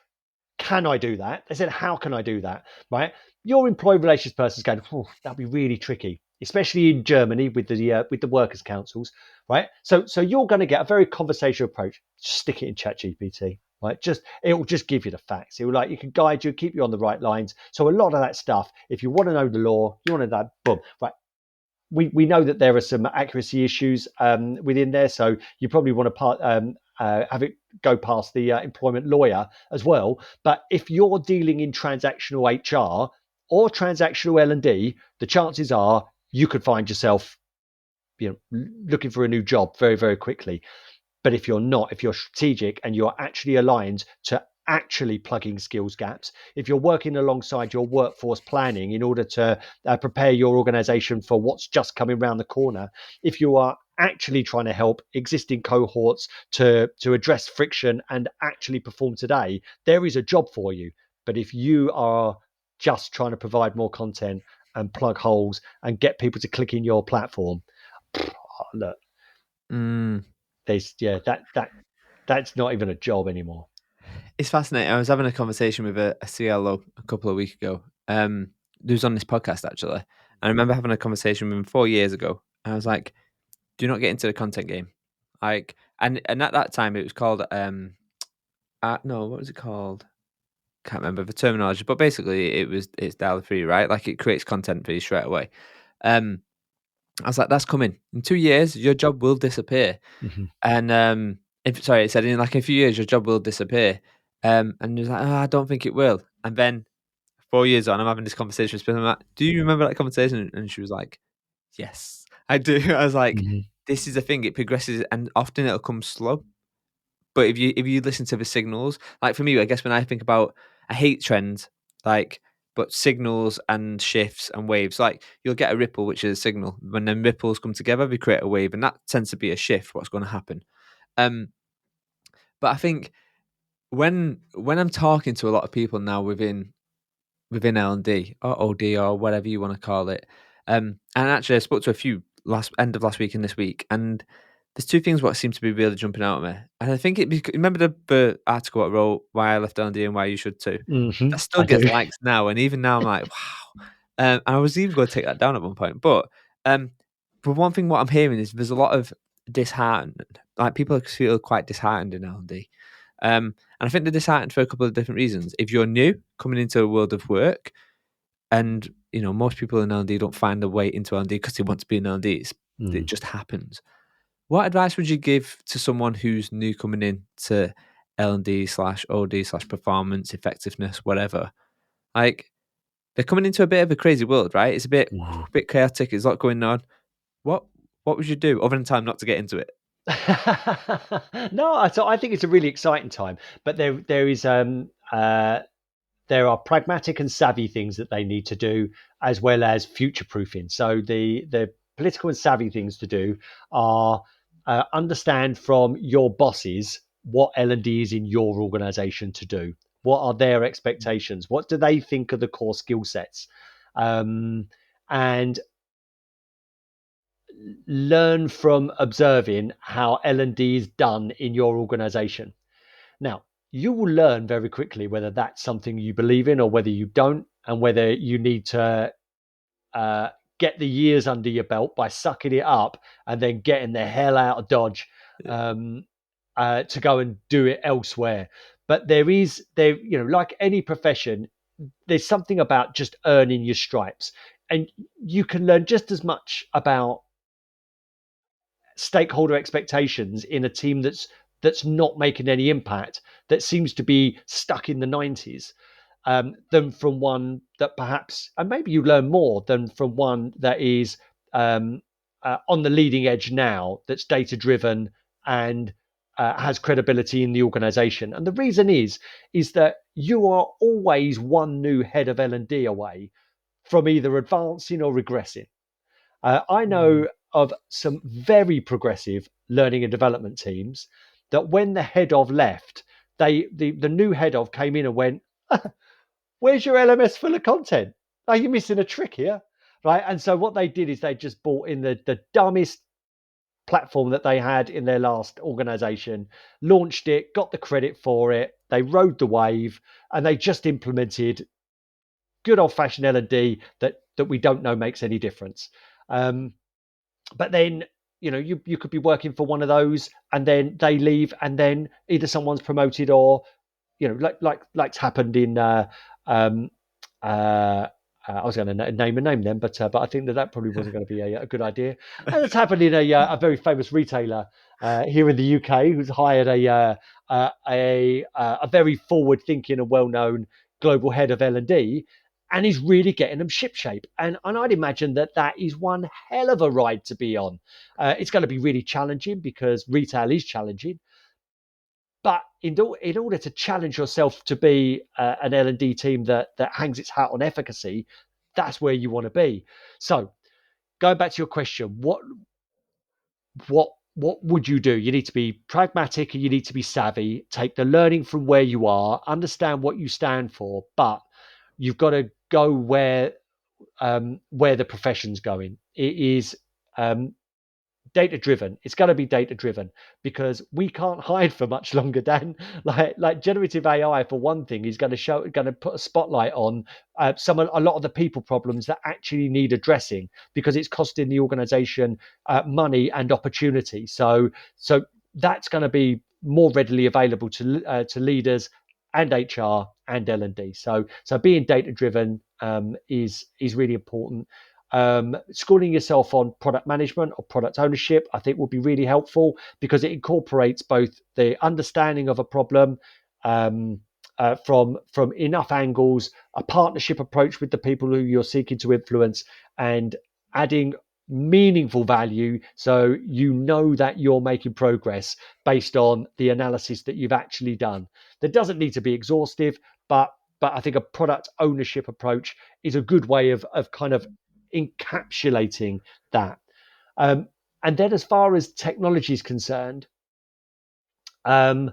B: can I do that? They said, how can I do that? Right? Your employee relations person is going, oh, that'd be really tricky, especially in Germany with the workers' councils, right? So you're going to get a very conversational approach. Just stick it in ChatGPT, right? It will just give you the facts. It will you can guide you, keep you on the right lines. So a lot of that stuff, if you want to know the law, you want to know, boom, right? We know that there are some accuracy issues within there, so you probably want to have it go past the employment lawyer as well. But if you're dealing in transactional HR, or transactional L&D, the chances are you could find yourself, looking for a new job very, very quickly. But if you're not, if you're strategic and you're actually aligned to actually plugging skills gaps, if you're working alongside your workforce planning in order to prepare your organization for what's just coming around the corner, if you are actually trying to help existing cohorts to address friction and actually perform today, there is a job for you. But if you are just trying to provide more content and plug holes and get people to click in your platform, look, that's not even a job anymore.
A: It's fascinating. I was having a conversation with a CLO a couple of weeks ago. Who's on this podcast actually. I remember having a conversation with him 4 years ago. I was like, "Do not get into the content game." Like, and at that time it was called no, what was it called? Can't remember the terminology, but basically it's dial free, right? Like it creates content for you straight away. I was like, "That's coming in 2 years. Your job will disappear."
B: Mm-hmm.
A: And it said in like a few years your job will disappear. And he was like, "Oh, I don't think it will." And then 4 years on, I'm having this conversation with Spin. I'm like, "Do you remember that conversation?" And she was like, "Yes, I do." I was like,
B: Mm-hmm.
A: "This is the thing; it progresses, and often it'll come slow. But if you listen to the signals, like for me, I guess when I think about I hate trends, like but signals and shifts and waves, like you'll get a ripple, which is a signal. When then ripples come together, they create a wave, and that tends to be a shift. What's going to happen? Um, but I think when I'm talking to a lot of people now within L&D or OD or whatever you want to call it, and actually I spoke to a few end of last week and this week, and there's two things what seem to be really jumping out at me, and I think remember the article I wrote why I left L&D and why you should too.
B: Mm-hmm.
A: That still
B: I
A: gets
B: do.
A: likes now, and even now I'm like, wow. I was even going to take that down at one point, but one thing what I'm hearing is there's a lot of disheartened, like people feel quite disheartened in L&D. And I think they're disheartened for a couple of different reasons. If you're new coming into a world of work, and most people in L&D don't find their way into L&D because they want to be in L&D, it just happens. What advice would you give to someone who's new coming in to L&D/OD/performance, effectiveness, whatever? Like they're coming into a bit of a crazy world, right? It's a bit chaotic. There's a lot going on. What would you do other than time not to get into it?
B: No, I think it's a really exciting time, but there are pragmatic and savvy things that they need to do, as well as future proofing. So the political and savvy things to do are understand from your bosses what L&D is in your organization to do. What are their expectations? What do they think are the core skill sets? And learn from observing how L&D is done in your organization. Now, you will learn very quickly whether that's something you believe in or whether you don't, and whether you need to get the years under your belt by sucking it up and then getting the hell out of Dodge to go and do it elsewhere. But like any profession, there's something about just earning your stripes, and you can learn just as much about stakeholder expectations in a team that's not making any impact, that seems to be stuck in the 90s, than from one that perhaps, and maybe you learn more than from one that is on the leading edge now, that's data driven and has credibility in the organization. And the reason is that you are always one new head of L&D away from either advancing or regressing. I know of some very progressive learning and development teams that when the head of left, the new head of came in and went, "Where's your LMS full of content? Are you missing a trick here?" Right. And so what they did is they just bought in the dumbest platform that they had in their last organization, launched it, got the credit for it, they rode the wave, and they just implemented good old fashioned L&D that we don't know makes any difference. But then you could be working for one of those, and then they leave, and then either someone's promoted, or like's happened in I was going to name a name then, but I think that probably wasn't going to be a good idea. And it's happened in a very famous retailer here in the UK, who's hired a very forward thinking and well known global head of L&D, and is really getting them shipshape. And I'd imagine that is one hell of a ride to be on. It's going to be really challenging because retail is challenging. But in order to challenge yourself to be an L&D team that hangs its hat on efficacy, that's where you want to be. So going back to your question, what would you do? You need to be pragmatic and you need to be savvy. Take the learning from where you are, understand what you stand for, but you've got to go where the profession's going. It is data driven. It's going to be data driven because we can't hide for much longer, Dan. Like generative AI, for one thing, is going to put a spotlight on a lot of the people problems that actually need addressing because it's costing the organization money and opportunity. So that's going to be more readily available to leaders and HR and L&D. So being data driven is really important. Schooling yourself on product management or product ownership, I think, will be really helpful because it incorporates both the understanding of a problem from enough angles, a partnership approach with the people who you're seeking to influence, and adding meaningful value so you know that you're making progress based on the analysis that you've actually done. That doesn't need to be exhaustive, but I think a product ownership approach is a good way of kind of encapsulating that. And then as far as technology is concerned, let's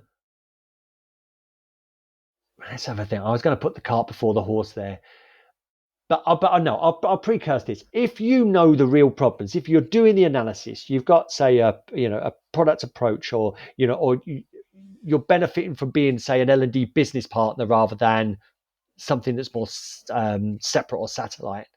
B: have a think. I was going to put the cart before the horse there. But I'll precursor this. If you know the real problems, if you're doing the analysis, you've got, say, a product approach, or you're benefiting from being, say, an L&D business partner rather than something that's more separate or satellite.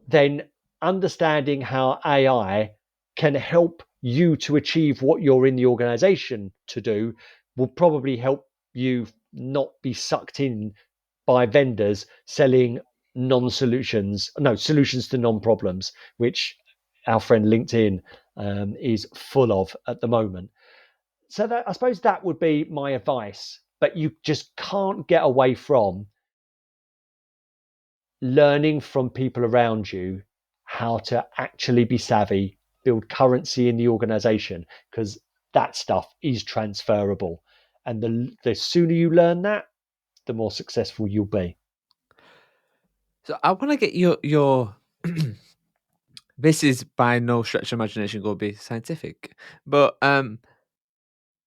B: Then understanding how AI can help you to achieve what you're in the organization to do will probably help you not be sucked in by vendors selling solutions to non-problems, which our friend LinkedIn is full of at the moment. So I suppose that would be my advice, but you just can't get away from learning from people around you how to actually be savvy, build currency in the organization, because that stuff is transferable. And the sooner you learn that, the more successful you'll be.
A: So I want to get your this is by no stretch of imagination going to be scientific, but in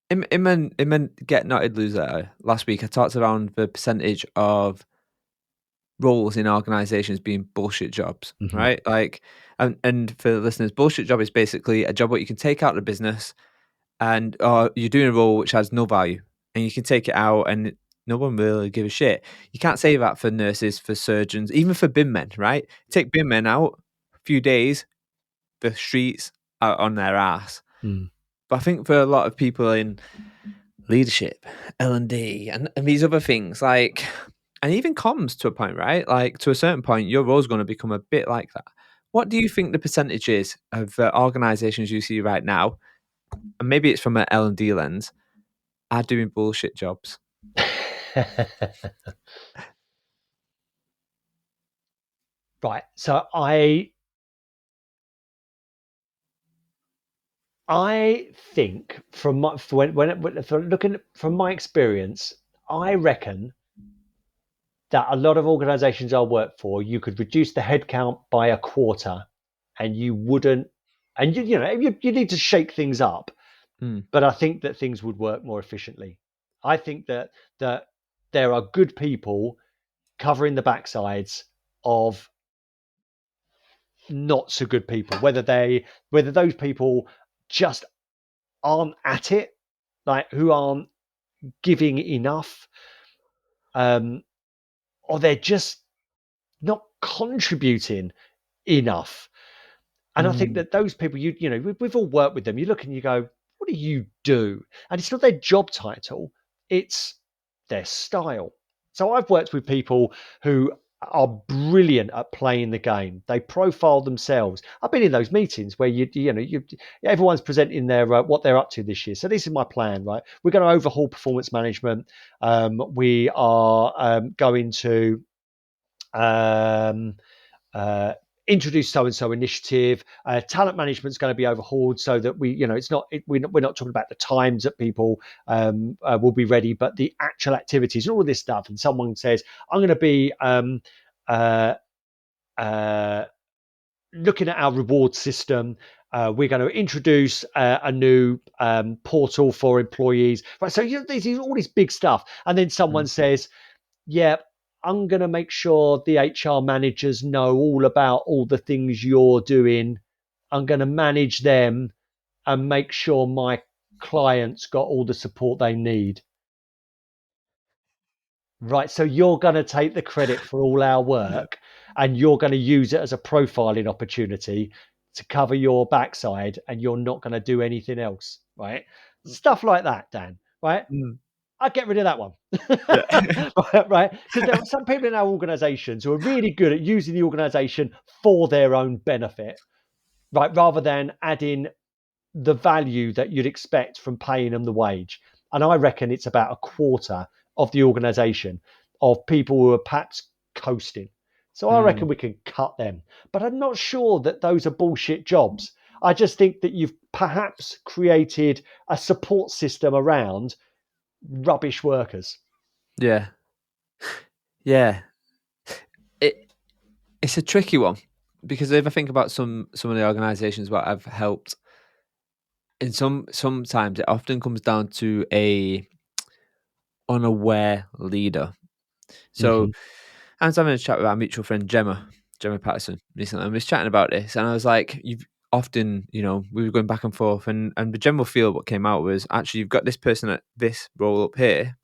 A: my Get Knotted Loser last week, I talked around the percentage of roles in organizations being bullshit jobs, right? Like, and for the listeners, bullshit job is basically a job where you can take out the business and you're doing a role which has no value and you can take it out and no one really give a shit. You can't say that for nurses, for surgeons, even for bin men, right? Take bin men out, a few days, the streets are on their ass. But I think for a lot of people in leadership, L&D, and these other things, like, and even comms to a point, right? Like, to a certain point, your role's going to become a bit like that. What do you think the percentage is of organizations you see right now, and maybe it's from an L&D lens, are doing bullshit jobs?
B: Right. So I think from looking from my experience, I reckon that a lot of organizations I work for, you could reduce the headcount by a quarter and you wouldn't, and you need to shake things up. But I think that things would work more efficiently. I think that there are good people covering the backsides of not so good people, whether those people just aren't at it, like who aren't giving enough, or they're just not contributing enough. And I think that those people, we've all worked with them. You look and you go, what do you do? And it's not their job title, it's their style. So I've worked with people who are brilliant at playing the game. They profile themselves. I've been in those meetings where everyone's presenting their what they're up to this year. So this is my plan, right? We're going to overhaul performance management. We are going to Um, uh, Introduce so and so initiative. Talent management is going to be overhauled so that we're not talking about the times that people will be ready, but the actual activities and all of this stuff. And someone says, I'm going to be uh, uh, looking at our reward system. We're going to introduce a new portal for employees. Right. So there's all this big stuff. And then someone
A: Mm.
B: says, yeah, I'm going to make sure the HR managers know all about all the things you're doing. I'm going to manage them and make sure my clients got all the support they need. Right. So you're going to take the credit for all our work and you're going to use it as a profiling opportunity to cover your backside and you're not going to do anything else. Right. Stuff like that, Dan. Right.
A: Mm.
B: I'd get rid of that one.
A: Yeah.
B: Right. Because there are some people in our organizations who are really good at using the organization for their own benefit, right? Rather than adding the value that you'd expect from paying them the wage. And I reckon it's about a quarter of the organization of people who are perhaps coasting. So I reckon
A: Mm.
B: we can cut them. But I'm not sure that those are bullshit jobs. I just think that you've perhaps created a support system around rubbish workers.
A: Yeah. Yeah. It it's a tricky one because if I think about some of the organisations where I've helped, in sometimes it often comes down to a unaware leader. So
B: Mm-hmm.
A: I was having a chat with our mutual friend Gemma Patterson recently, and we was chatting about this, and I was like, you've often, we were going back and forth, and the general feel what came out was actually you've got this person at this role up here.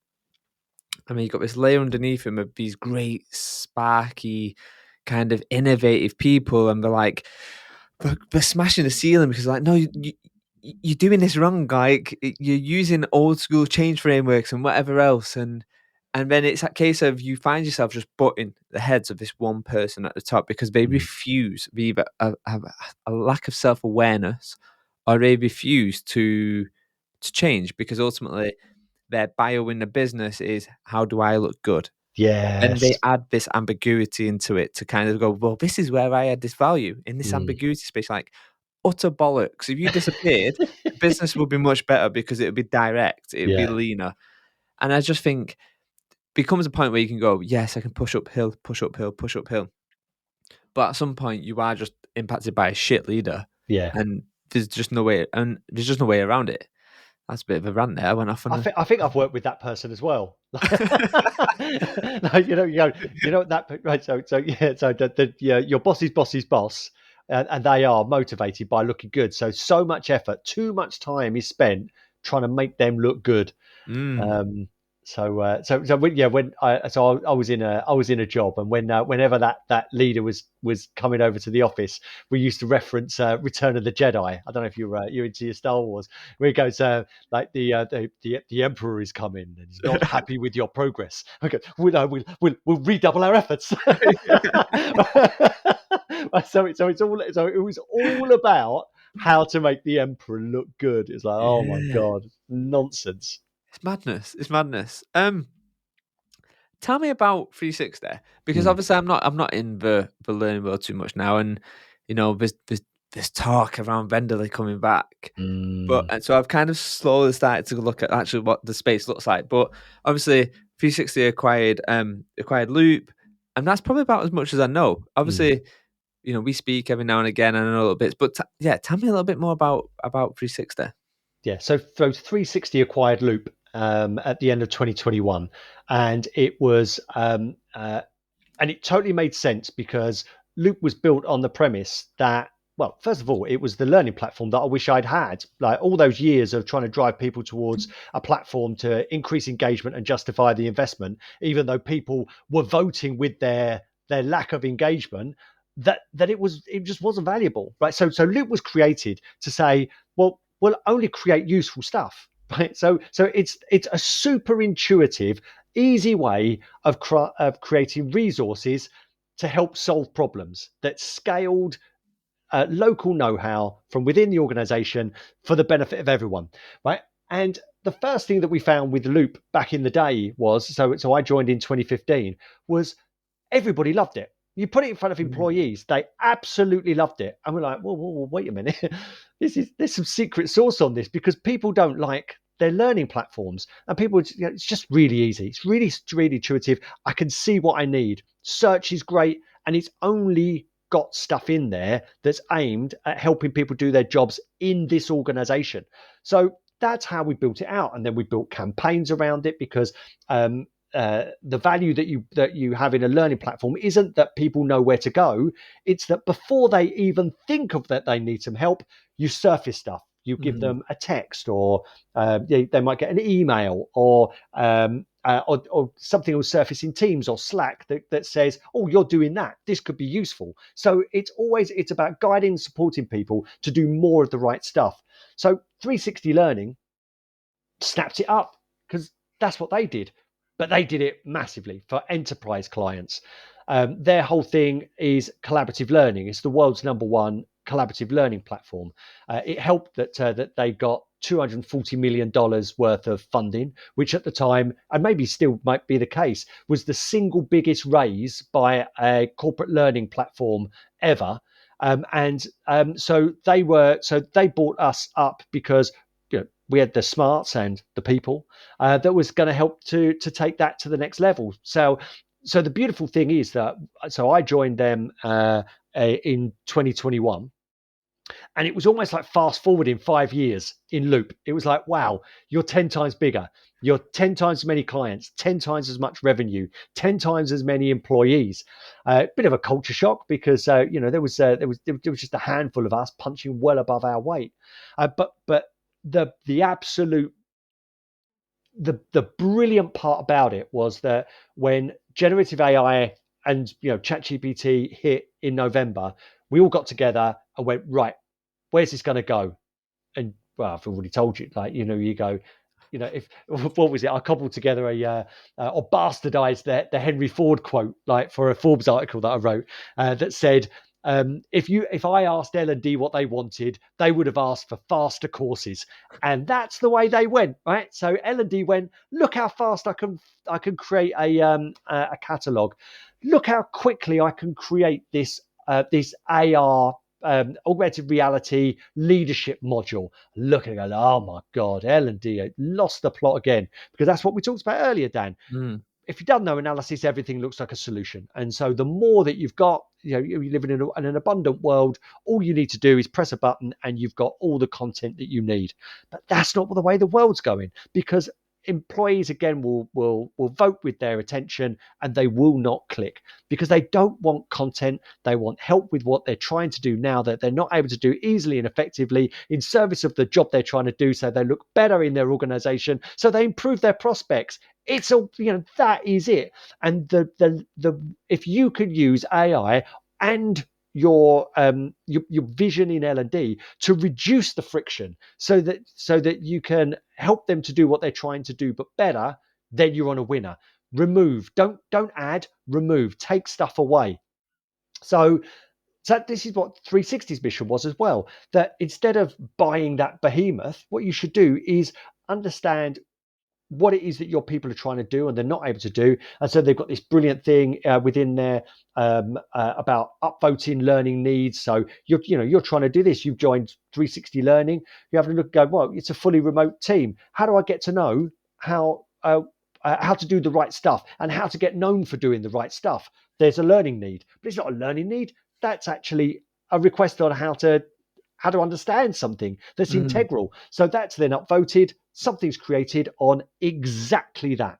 A: I mean, you've got this layer underneath him of these great, sparky, kind of innovative people, and they're like, they're smashing the ceiling because, like, no, you're doing this wrong. Like, you're using old school change frameworks and whatever else, and then it's that case of you find yourself just butting the heads of this one person at the top because they refuse, they either have a lack of self awareness, or they refuse to change because ultimately their bio in the business is how do I look good? And
B: Yes.
A: they add this ambiguity into it to kind of go, well, this is where I add this value in this
B: Mm.
A: ambiguity space. Like utter bollocks. If you disappeared, the business would be much better because it would be direct, it would be
B: Yeah.
A: leaner. And I just think becomes a point where you can go, yes, I can push uphill, push uphill, push uphill. But at some point you are just impacted by a shit leader.
B: Yeah.
A: And there's just no way around it. That's a bit of a rant there. I went off on a
B: I think I've worked with that person as well. Like, that right. So yeah. So yeah, your boss's boss's boss, and they are motivated by looking good. So much effort, too much time is spent trying to make them look good.
A: Mm.
B: Um, so I was in a job, and whenever that leader was coming over to the office, we used to reference Return of the Jedi. I don't know if you're into your Star Wars, where it goes like the Emperor is coming and he's not happy with your progress. Okay, we'll redouble our efforts. So it was all about how to make the Emperor look good. It's like, oh my
A: Yeah.
B: god, nonsense.
A: It's madness. It's madness. Tell me about 360 because
B: Mm.
A: obviously I'm not in the learning world too much now, and there's talk around Vendorly coming back, but
B: Mm.
A: and so I've kind of slowly started to look at actually what the space looks like. But obviously 360 acquired Loop, and that's probably about as much as I know.
B: Mm.
A: Obviously, we speak every now and again, and I know a little bits, but yeah, tell me a little bit more about 360.
B: Yeah, so 360 acquired Loop at the end of 2021, and it totally made sense because Loop was built on the premise that, well, first of all, it was the learning platform that I wish I'd had. Like all those years of trying to drive people towards a platform to increase engagement and justify the investment, even though people were voting with their lack of engagement, that it just wasn't valuable, right? So Loop was created to say, well, we'll only create useful stuff, right? So it's a super intuitive, easy way of creating resources to help solve problems that scaled local know-how from within the organization for the benefit of everyone, right? And the first thing that we found with Loop back in the day was so I joined in 2015 was everybody loved it. You put it in front of
A: Mm.
B: employees, they absolutely loved it. And we're like, whoa, wait a minute. There's some secret sauce on this, because people don't like their learning platforms, and people, it's just really easy. It's really intuitive. I can see what I need. Search is great, and it's only got stuff in there that's aimed at helping people do their jobs in this organization. So that's how we built it out, and then we built campaigns around it, because the value that you have in a learning platform isn't that people know where to go. It's that before they even think of that they need some help, you surface stuff. You give
A: Mm.
B: them a text, or they might get an email, or something will surface in Teams or Slack that says, "Oh, you're doing that. This could be useful." So it's about guiding and supporting people to do more of the right stuff. So 360 Learning snapped it up, because that's what they did. But they did it massively for enterprise clients. Their whole thing is collaborative learning. It's the world's #1 collaborative learning platform. It helped that they got $240 million worth of funding, which at the time, and maybe still might be the case, was the single biggest raise by a corporate learning platform ever. So they bought us up because we had the smarts and the people that was going to help to take that to the next level. So the beautiful thing is that I joined them in 2021, and it was almost like fast forwarding 5 years in loop. It was like, wow, you're 10 times bigger. You're 10 times as many clients, 10 times as much revenue, 10 times as many employees. Bit of a culture shock, because there was just a handful of us punching well above our weight. But the absolute the brilliant part about it was that when generative AI and ChatGPT hit in November, we all got together and went, right, where's this going to go? And well, I've already told you, like, you go, if what was it? I cobbled together or bastardized the Henry Ford quote, like, for a Forbes article that I wrote, that said, if I asked L&D what they wanted, they would have asked for faster courses, and that's the way they went, right? So L&D went, look how fast I can create a catalog. Look how quickly I can create this AR augmented reality leadership module. Look at it, oh my God, L&D lost the plot again, because that's what we talked about earlier, Dan.
A: Mm.
B: If you've done no analysis, everything looks like a solution. And so the more that you've got, you live in an abundant world, all you need to do is press a button and you've got all the content that you need. But that's not the way the world's going, because employees again will vote with their attention, and they will not click, because they don't want content. They want help with what they're trying to do now that they're not able to do easily and effectively in service of the job they're trying to do, so they look better in their organization, so they improve their prospects. It's a that is it. And the if you could use AI and your vision in L&D to reduce the friction, so that you can help them to do what they're trying to do but better, then you're on a winner. Remove, don't add, remove, take stuff away. So this is what 360's mission was as well, that instead of buying that behemoth, what you should do is understand what it is that your people are trying to do and they're not able to do. And so they've got this brilliant thing within there about upvoting learning needs. So you're trying to do this. You've joined 360 Learning. You have a look and go, well, it's a fully remote team. How do I get to know how to do the right stuff and how to get known for doing the right stuff? There's a learning need, but it's not a learning need. That's actually a request on how to understand something that's
A: Mm.
B: integral. So that's then upvoted. Something's created on exactly that.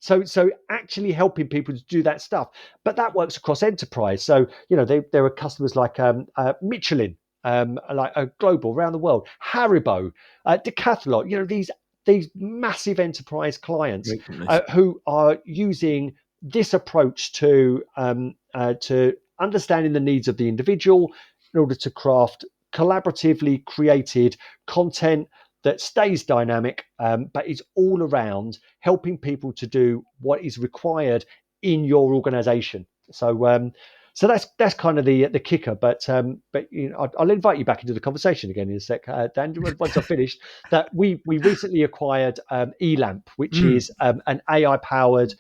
B: So actually helping people to do that stuff, but that works across enterprise. So there are customers like Michelin, like global around the world, Haribo, Decathlon. These massive enterprise clients
A: Great companies.
B: who are using this approach to understanding the needs of the individual in order to craft collaboratively created content that stays dynamic, but is all around helping people to do what is required in your organization. So that's kind of the kicker. But I'll invite you back into the conversation again in a sec, Dan. Once I've finished, that we recently acquired Elamp, which
A: Mm.
B: is an AI powered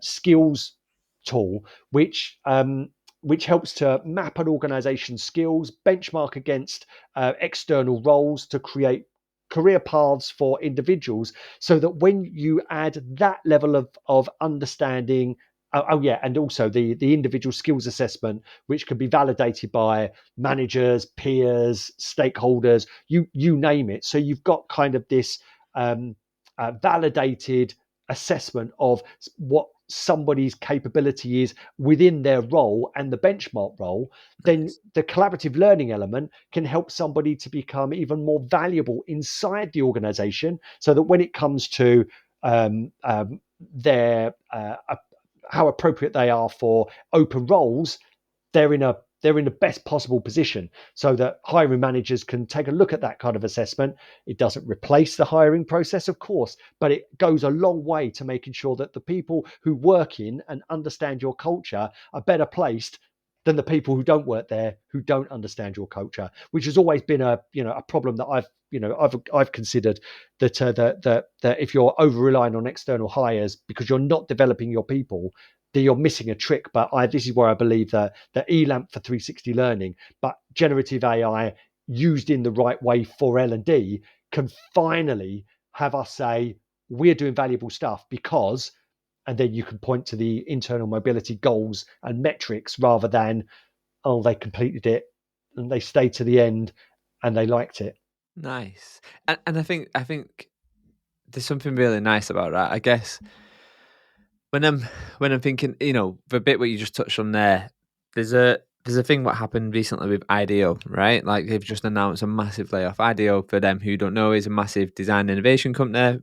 B: skills tool, which helps to map an organization's skills, benchmark against external roles to create career paths for individuals, so that when you add that level of understanding, and also the individual skills assessment, which can be validated by managers, peers, stakeholders, you name it. So you've got kind of this validated assessment of what somebody's capability is within their role and the benchmark role. Then
A: Nice.
B: the collaborative learning element can help somebody to become even more valuable inside the organization, so that when it comes to their how appropriate they are for open roles, they're in the best possible position, so that hiring managers can take a look at that kind of assessment. It doesn't replace the hiring process, of course, but it goes a long way to making sure that the people who work in and understand your culture are better placed than the people who don't work there, who don't understand your culture, which has always been a problem that I've considered, that if you're over relying on external hires because you're not developing your people, that you're missing a trick. But this is where I believe that the ELAMP for 360 learning, but generative AI used in the right way for L&D, can finally have us say we're doing valuable stuff because, and then you can point to the internal mobility goals and metrics, rather than, oh, they completed it and they stayed to the end and they liked it.
A: Nice. And I think there's something really nice about that. I guess when I'm thinking, the bit what you just touched on there, there's a thing what happened recently with IDEO, right? Like they've just announced a massive layoff. IDEO, for them who don't know, is a massive design innovation company.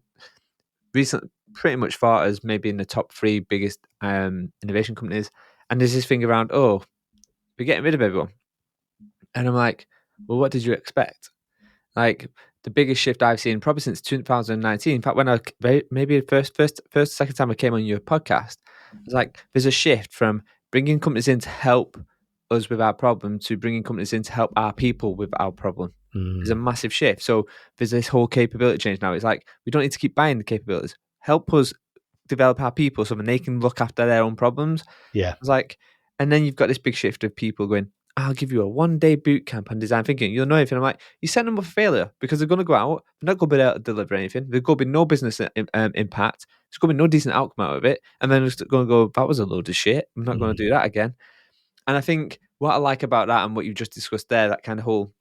A: Recently, pretty much thought as maybe in the top three biggest innovation companies. And there's this thing around, oh, we're getting rid of everyone. And I'm like, well, what did you expect? Like the biggest shift I've seen probably since 2019. In fact, when maybe the second time I came on your podcast, it's like there's a shift from bringing companies in to help us with our problem to bringing companies in to help our people with our problem. There's a
B: Mm,
A: massive shift. So there's this whole capability change now. It's like we don't need to keep buying the capabilities. Help us develop our people so then they can look after their own problems.
B: yeah.
A: It's like, and then you've got this big shift of people going, I'll give you a 1 day boot camp on design thinking. You'll know everything. I'm like, you set them up for failure because they're going to go out. They're not going to be able to deliver anything. There's going to be no business impact. There's going to be no decent outcome out of it. And then it's going to go, that was a load of shit. I'm not going to
B: Mm,
A: do that again. And I think what I like about that and what you just discussed there, that kind of whole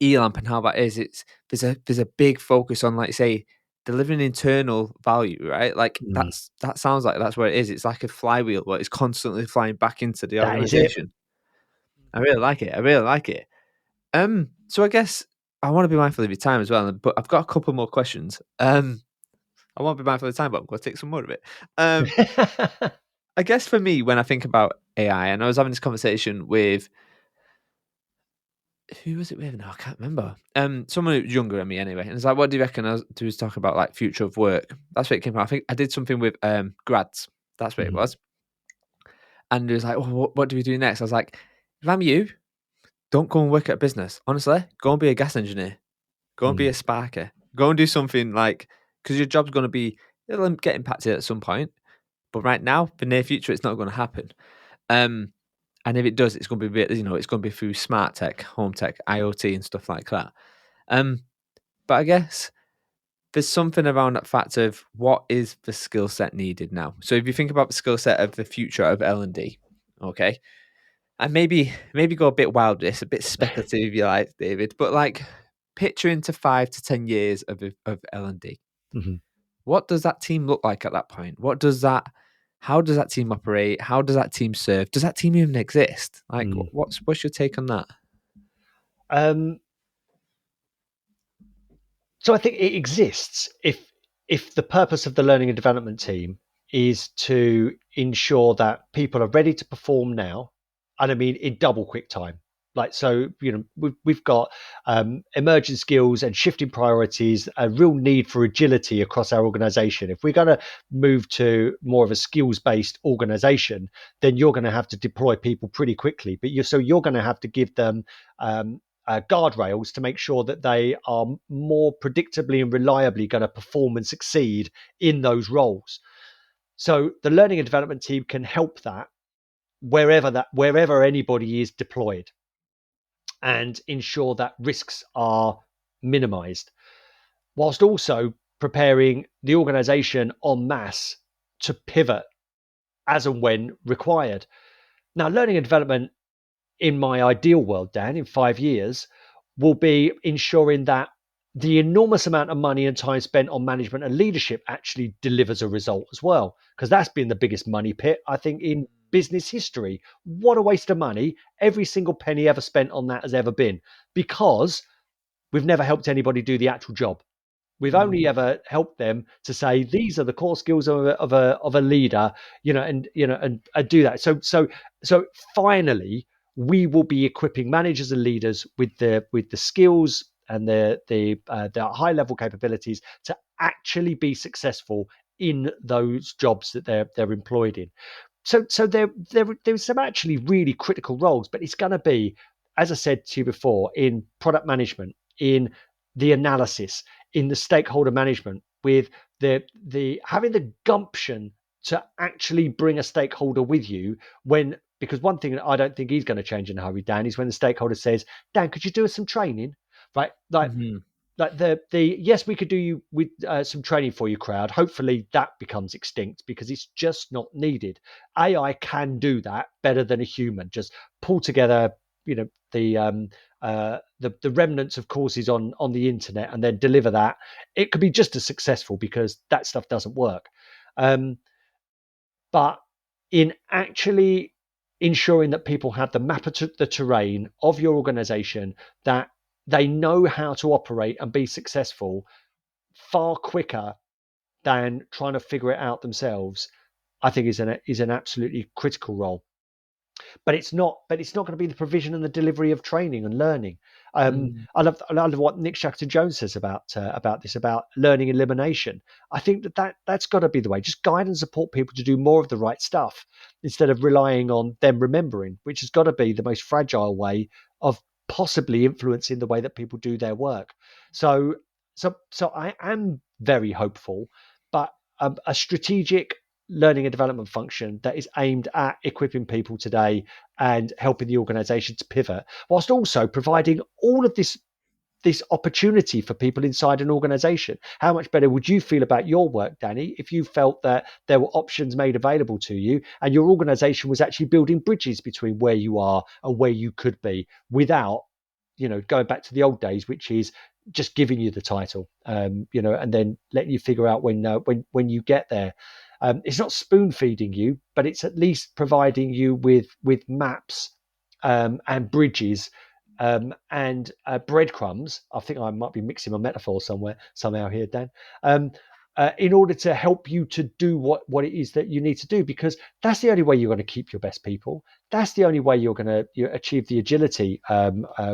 A: ELAMP and how that is, there's a big focus on, like say, delivering internal value, right? Like
B: mm.
A: that sounds like that's where it is. It's like a flywheel where it's constantly flying back into the
B: That is it.
A: organization. I really like it. I really like it. So I guess I want to be mindful of your time as well, but I've got a couple more questions. I won't be mindful of the time, but I'm going to take some more of it. Um, I guess for me, when I think about AI, and I was having this conversation with who was it with? No, I can't remember. Someone who's younger than me anyway. And it's like, what do you reckon? He was talking about like future of work. That's what it came from. I think I did something with grads. That's what it
B: Mm,
A: was. And he was like, well, what do we do next? I was like, if I'm you, don't go and work at a business. Honestly, go and be a gas engineer. Go and be a
B: mm,
A: sparker. Go and do something like, because your job's going to be, it'll get impacted at some point. But right now, the near future, it's not going to happen. Um, and if it does, it's going to be, it's going to be through smart tech, home tech, IoT, and stuff like that. Um, but I guess there's something around that fact of what is the skill set needed now. So if you think about the skill set of the future of L&D, okay, and maybe go a bit wild with this, a bit speculative, if you like, David, but like picture into 5 to 10 years of L&D.
B: mhm,
A: What does that team look like at that point? How does that team operate? How does that team serve? Does that team even exist? Like,
B: mm.
A: what's your take on that?
B: Um, so I think it exists if the purpose of the learning and development team is to ensure that people are ready to perform now, and I mean in double quick time. Like, so, we've got emerging skills and shifting priorities, a real need for agility across our organization. If we're going to move to more of a skills based organization, then you're going to have to deploy people pretty quickly. But you're going to have to give them guardrails to make sure that they are more predictably and reliably going to perform and succeed in those roles. So the learning and development team can help that wherever anybody is deployed, and ensure that risks are minimized, whilst also preparing the organization en masse to pivot as and when required. Now, learning and development in my ideal world, Dan, in 5 years, will be ensuring that the enormous amount of money and time spent on management and leadership actually delivers a result as well. Because that's been the biggest money pit, I think, in business history. What a waste of money. Every single penny ever spent on that has ever been, because we've never helped anybody do the actual job. We've only ever helped them to say these are the core skills of a leader, and do that. So finally, we will be equipping managers and leaders with the skills and the high level capabilities to actually be successful in those jobs that they're employed in. So there's some actually really critical roles, but it's going to be, as I said to you before, in product management, in the analysis, in the stakeholder management, with the having the gumption to actually bring a stakeholder with you because one thing that I don't think he's going to change in a hurry, Dan, is when the stakeholder says, Dan, could you do us some training? Right? Like the yes, we could do you with some training for you crowd. Hopefully that becomes extinct because it's just not needed. AI can do that better than a human. Just pull together, the remnants of courses on the internet and then deliver that. It could be just as successful because that stuff doesn't work. But in actually ensuring that people have the map of the terrain of your organization, that they know how to operate and be successful far quicker than trying to figure it out themselves, I think is an absolutely critical role. But it's not going to be the provision and the delivery of training and learning. I love what Nick Shackleton-Jones says about this, about learning elimination. I think that's got to be the way. Just guide and support people to do more of the right stuff instead of relying on them remembering, which has got to be the most fragile way of possibly influencing the way that people do their work. So I am very hopeful, but a strategic learning and development function that is aimed at equipping people today and helping the organization to pivot, whilst also providing all of this opportunity for people inside an organization. How much better would you feel about your work, Danny, if you felt that there were options made available to you and your organization was actually building bridges between where you are and where you could be, without going back to the old days, which is just giving you the title, and then letting you figure out when you get there. It's not spoon feeding you, but it's at least providing you with maps and bridges and breadcrumbs. I think I might be mixing my metaphor somehow here, Dan. In order to help you to do what it is that you need to do, because that's the only way you're going to keep your best people. That's the only way you're going to achieve the agility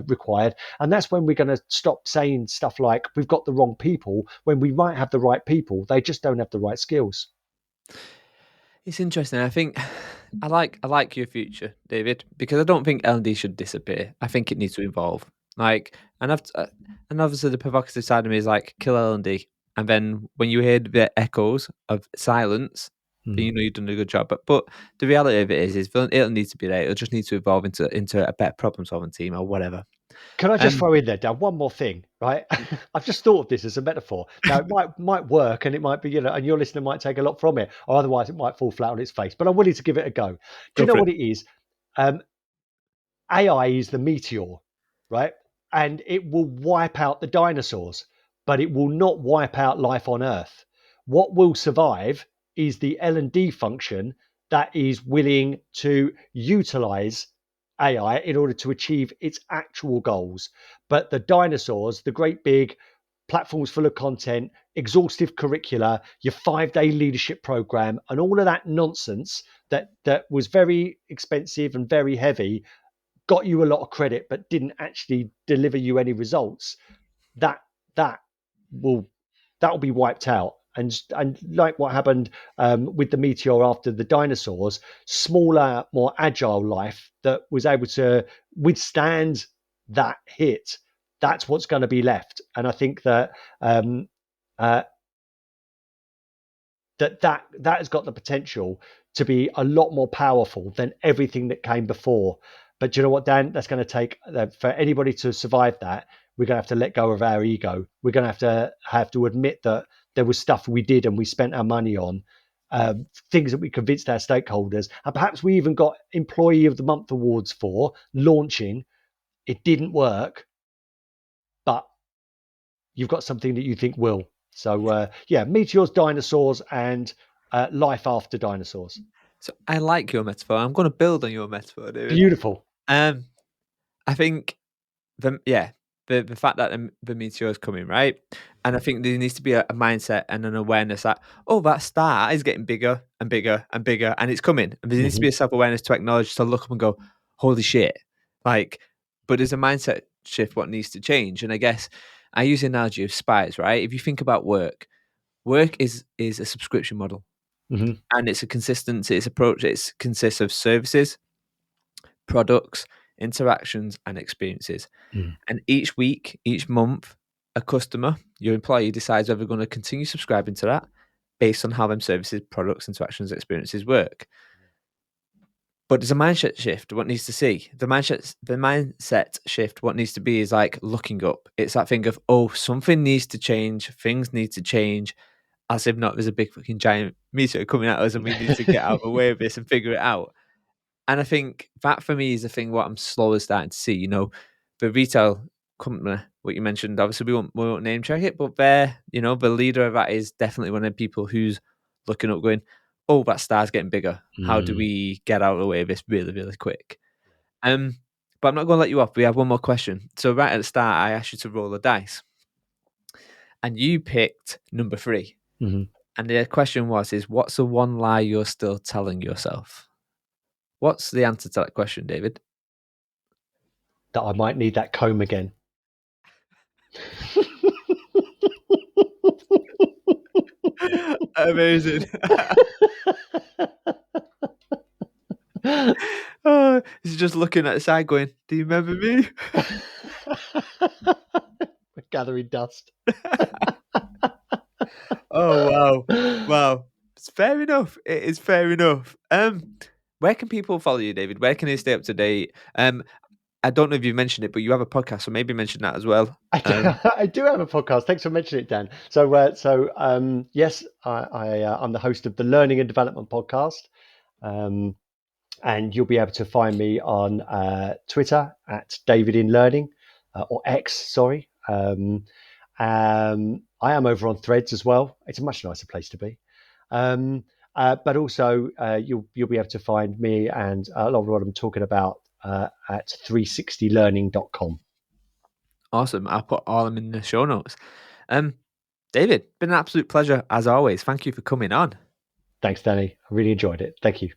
B: required. And that's when we're going to stop saying stuff like we've got the wrong people, when we might have the right people. They just don't have the right skills.
A: It's interesting. I think I like your future, David, because I don't think L&D should disappear. I think it needs to evolve. And obviously the provocative side of me is like kill L&D, and then when you hear the echoes of silence, then you know you've done a good job. But the reality of it is it'll need to be there. It'll just need to evolve into a better problem solving team or whatever.
B: Can I just throw in there, Dan, one more thing, right? I've just thought of this as a metaphor. Now, it might work, and it might be, and your listener might take a lot from it, or otherwise it might fall flat on its face. But I'm willing to give it a go. Do you know what it is? AI is the meteor, right? And it will wipe out the dinosaurs, but it will not wipe out life on Earth. What will survive is the L&D function that is willing to utilize AI in order to achieve its actual goals. But the dinosaurs, the great big platforms full of content, exhaustive curricula, your 5-day leadership program, and all of that nonsense that was very expensive and very heavy, got you a lot of credit, but didn't actually deliver you any results. That will be wiped out. And like what happened with the meteor after the dinosaurs, smaller, more agile life that was able to withstand that hit, that's what's going to be left. And I think that that has got the potential to be a lot more powerful than everything that came before. But do you know what, Dan? That's going to take for anybody to survive that. We're going to have to let go of our ego. We're going to have to admit that there was stuff we did and we spent our money on, things that we convinced our stakeholders, and perhaps we even got Employee of the Month awards for launching. It didn't work, but you've got something that you think will. So meteors, dinosaurs, and life after dinosaurs.
A: So I like your metaphor. I'm going to build on your metaphor, David.
B: Beautiful.
A: I think the fact that the meteor is coming, right? And I think there needs to be a mindset and an awareness that, oh, that star is getting bigger and bigger and bigger, and it's coming. And there needs to be a self-awareness to acknowledge, to look up and go, holy shit. Like, but there's a mindset shift what needs to change. And I guess I use the analogy of spies, right? If you think about work is a subscription model. And it's a consistency, its approach. It consists of services, products, interactions, and experiences. And each week, each month, a customer, your employee, decides whether they're going to continue subscribing to that based on how them services, products, interactions, experiences work. But there's a mindset shift. What needs to see the mindset shift. What needs to be is like looking up. It's that thing of, oh, something needs to change. Things need to change. As if not, there's a big fucking giant meteor coming at us, and we need to get out of the way of this and figure it out. And I think that for me is the thing what I'm slowly starting to see. You know, the retail company, what you mentioned, obviously we won't name check it, but they're, you know, the leader of that is definitely one of the people who's looking up, going, "Oh, that star's getting bigger. How do we get out of the way of this really, really quick?" But I'm not going to let you off. We have one more question. So right at the start, I asked you to roll a dice, and you picked number 3. And the question was, what's the one lie you're still telling yourself? What's the answer to that question, David?
B: That I might need that comb again.
A: Amazing. Oh, he's just looking at the side going, do you remember me?
B: We're gathering dust.
A: Oh, wow. Wow. It's fair enough. It is fair enough. Where can people follow you, David? Where can they stay up to date? I don't know if you mentioned it, but you have a podcast, so maybe mention that as well.
B: I do have a podcast. Thanks for mentioning it, Dan. So yes, I'm the host of the Learning and Development Podcast, and you'll be able to find me on Twitter at David in Learning, or X, sorry. I am over on Threads as well. It's a much nicer place to be. But also, you'll be able to find me and a lot of what I'm talking about at 360learning.com.
A: Awesome. I'll put all of them in the show notes. David, been an absolute pleasure as always. Thank you for coming on.
B: Thanks, Danny. I really enjoyed it. Thank you.